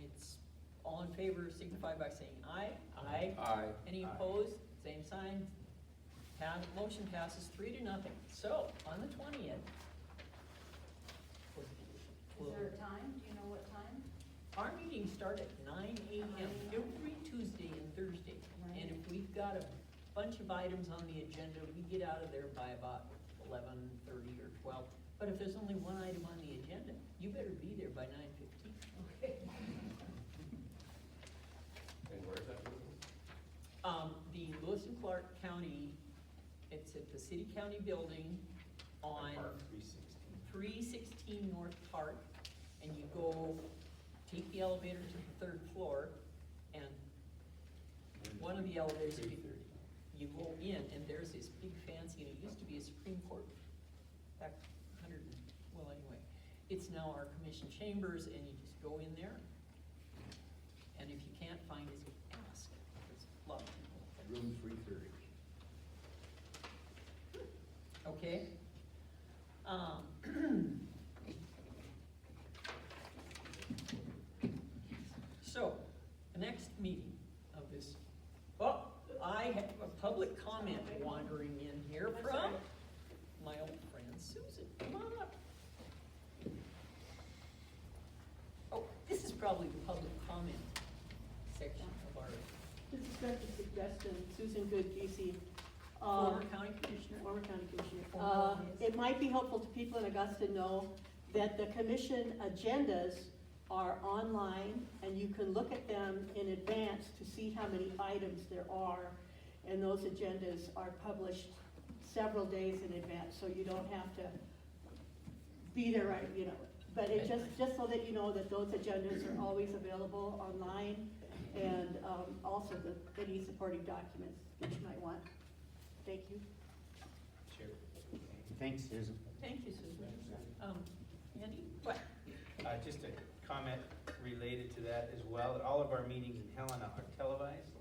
It's all in favor, signify by saying aye. Aye. Aye. Any Aye. opposed? Same sign. Motion passes 3-0. So, on the 20th. Is there a time? Do you know what time? Our meetings start at 9 a.m. every Tuesday and Thursday. And if we've got a bunch of items on the agenda, we get out of there by about 11:30 or 12. But if there's only one item on the agenda, you better be there by 9:15. Okay. And where is that? The Lewis and Clark County, it's at the City County Building on Park 316. 316 North Park, and you go, take the elevator to the 3rd floor, and one of the elevators, 3:30. you go in, and there's this big fancy, and it used to be a Supreme Court, back anyway. It's now our commission chambers, and you just go in there, and if you can't find it, ask. There's a lot of people. Room 330. Okay? So, the next meeting of this, I have a public comment wandering in here from my old friend Susan. Come on up. Oh, this is probably the public comment section of our This is just a suggestion, Susan Good, GC. former county commissioner. Former county commissioner. Former, yes. It might be helpful to people in Augusta to know that the commission agendas are online, and you can look at them in advance to see how many items there are. And those agendas are published several days in advance, so you don't have to be there, right, you know. But it just so that you know that those agendas are always available online, and also any supporting documents that you might want. Thank you. Chair. Thanks, Susan. Thank you, Susan. Andy, what? Just a comment related to that as well. All of our meetings in Helena are televised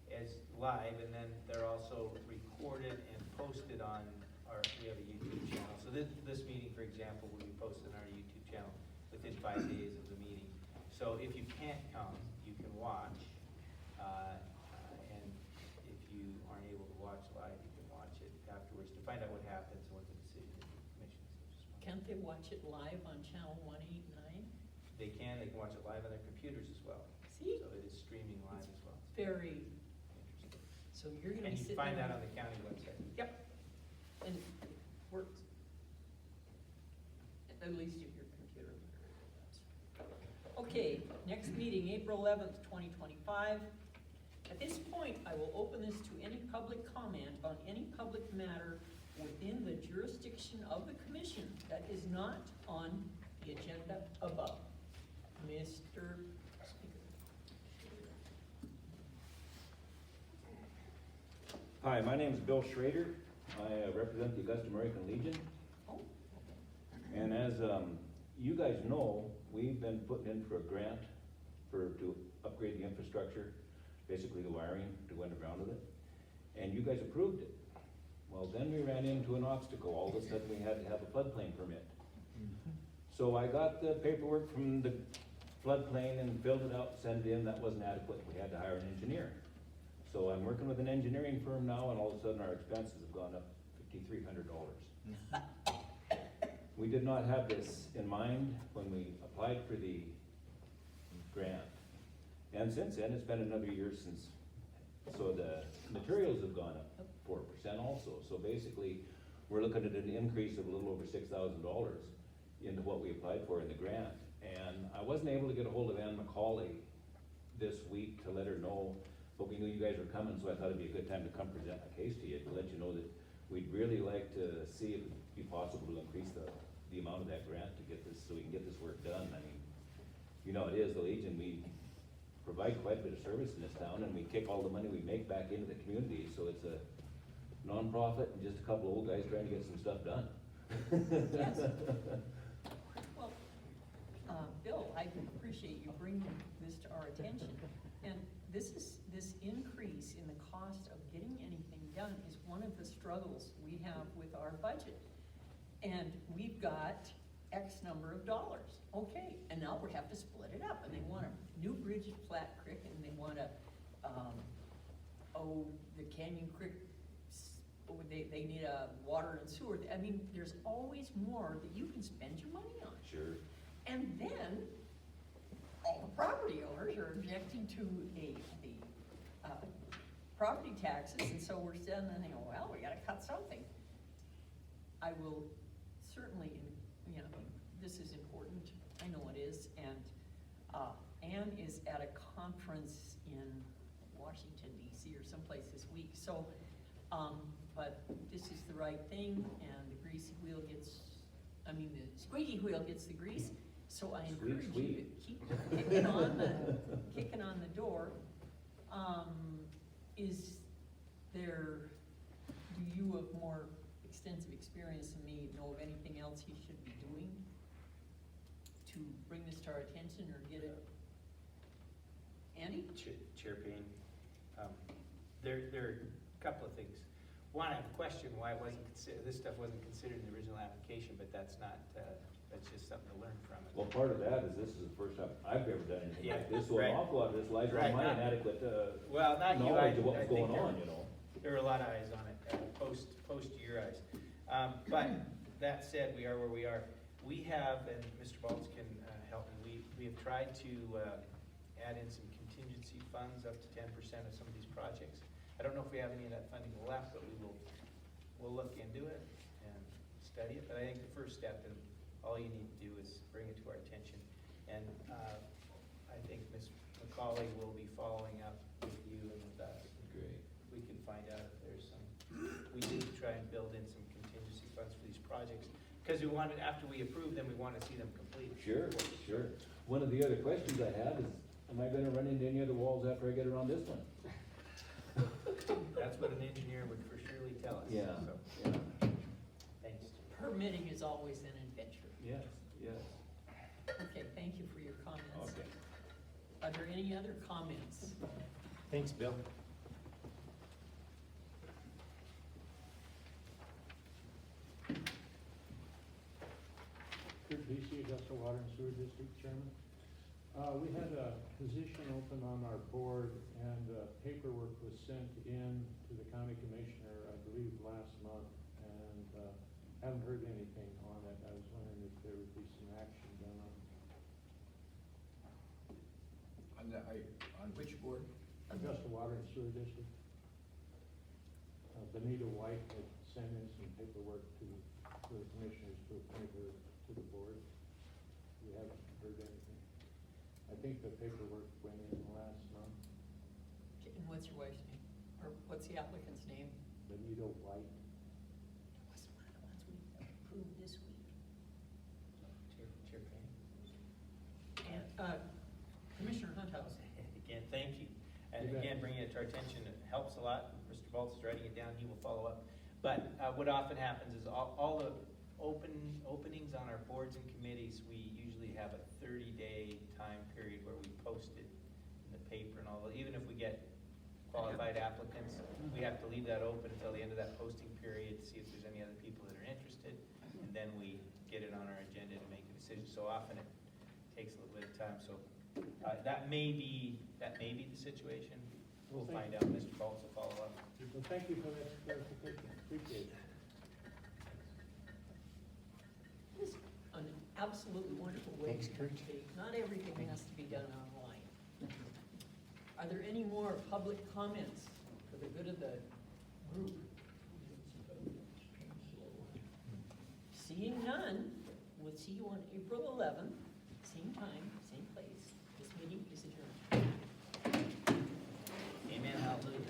as live, and then they're also recorded and posted on we have a YouTube channel. So this meeting, for example, will be posted on our YouTube channel within 5 days of the meeting. So if you can't come, you can watch. And if you aren't able to watch live, you can watch it afterwards to find out what happens and what the decision of the commission is. Can't they watch it live on channel 189? They can watch it live on their computers as well. See? So it is streaming live as well. Very. Interesting. So you're gonna be And sitting you find there- that on the county website. Yep, and it works. At least if your computer. Okay, next meeting, April 11th, 2025. At this point, I will open this to any public comment on any public matter within the jurisdiction of the commission that is not on the agenda above. Mr. Speaker. Hi, my name is Bill Schrader. I represent the Augusta American Legion. Oh, And as you guys know, we've been putting in for a grant to upgrade the infrastructure, basically the wiring to go underground with it. And you guys approved it. Well, then we ran into an obstacle. All of a sudden, we had to have a floodplain permit. So I got the paperwork from the floodplain and filled it out, sent it in. That wasn't adequate. We had to hire an engineer. So I'm working with an engineering firm now, and all of a sudden our expenses have gone up $5,300. We did not have this in mind when we applied for the grant. And since then, it's been another year since, so the materials have gone up 4% also. So basically, we're looking at an increase of a little over $6,000 into what we applied for in the grant. And I wasn't able to get a hold of Ann McCauley this week to let her know, but we knew you guys were coming, so I thought it'd be a good time to come present my case to you, to let you know that we'd really like to see if it'd be possible to increase the amount of that grant to get this, so we can get this work done. I mean, you know, it is the Legion, we provide quite a bit of service in this town, and we kick all the money we make back into the community, so it's a nonprofit and just a couple of old guys trying to get some stuff done. Yes. Well, Bill, I appreciate you bringing this to our attention. And this increase in the cost of getting anything done is one of the struggles we have with our budget. And we've got X number of dollars, okay, and now we have to split it up, and they want a new bridge at Flat Creek, and they want the Canyon Creek, they need a water and sewer. I mean, there's always more that you can spend your money on. Sure. And then, all the property owners are objecting to the property taxes, and so we're sitting there thinking, well, we gotta cut something. I will certainly, you know, this is important, I know it is, and Ann is at a conference in Washington DC or someplace this week, so, but this is the right thing, and the greasy wheel gets, the squeaky wheel gets the grease, so I encourage you to keep kicking on the door. Is there, do you have more extensive experience than me know of anything else he should be doing to bring this to our attention or get it? Andy? Chair Payne, there are a couple of things. One, I have a question why it wasn't considered, this stuff wasn't considered in the original application, but that's not, that's just something to learn from it. Well, part of that is this is the first time I've ever done anything like this, so right. an awful lot of this lies Right, on my not- inadequate Well, not you, knowledge of what I was think going on, you know. there were a lot of eyes on it, post your eyes. But that said, we are where we are. We have, and Mr. Baltz can help me, we have tried to add in some contingency funds up to 10% of some of these projects. I don't know if we have any of that funding left, but we'll look into it and study it. But I think the first step, and all you need to do is bring it to our attention. And I think Ms. McCauley will be following up with you and with us. Great. We can find out if there's some, we do try and build in some contingency funds for these projects. Because we wanted, after we approve them, we want to see them complete. Sure, sure. One of the other questions I have is, am I gonna run into any other walls after I get around this one? That's what an engineer would for surely tell us. Yeah, So, yeah. thanks. Permitting is always an adventure. Yes, yes. Okay, thank you for your comments. Okay. Are there any other comments? Thanks, Bill. Kurt Beacey, Augusta Water and Sewer District Chairman. We had a position open on our board, and paperwork was sent in to the county commissioner, I believe, last month, and haven't heard anything on it. I was wondering if there would be some action done on On which board? Augusta Water and Sewer District. Benita White had sent in some paperwork to the commissioners to appoint her to the board. We haven't heard anything. I think the paperwork went in last month. And what's your wife's name? Or what's the applicant's name? Benita White. Was one of the ones we approved this week. Chair Payne? And, Commissioner Hunthouse. Again, thank you. And You bet. again, bringing it to our attention, it helps a lot. Mr. Baltz is writing it down, he will follow up. But what often happens is all the openings on our boards and committees, we usually have a 30-day time period where we post it in the paper and all. Even if we get qualified applicants, we have to leave that open until the end of that posting period to see if there's any other people that are interested. And then we get it on our agenda to make a decision. So often it takes a little bit of time. So that may be the situation. We'll find out. Mr. Baltz will follow up. Well, thank you for that clarification. Appreciate it. It's an absolutely wonderful way to communicate. Not everything has to be done online. Are there any more public comments for the good of the group? Seeing none, we'll see you on April 11th, same time, same place. This meeting is adjourned. Amen. Hallelujah.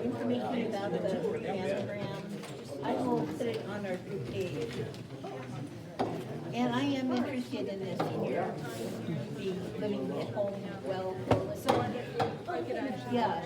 Information about the anagram, I will put it on our group page. And I am interested in this senior, be living at home well. So I could actually. Yeah,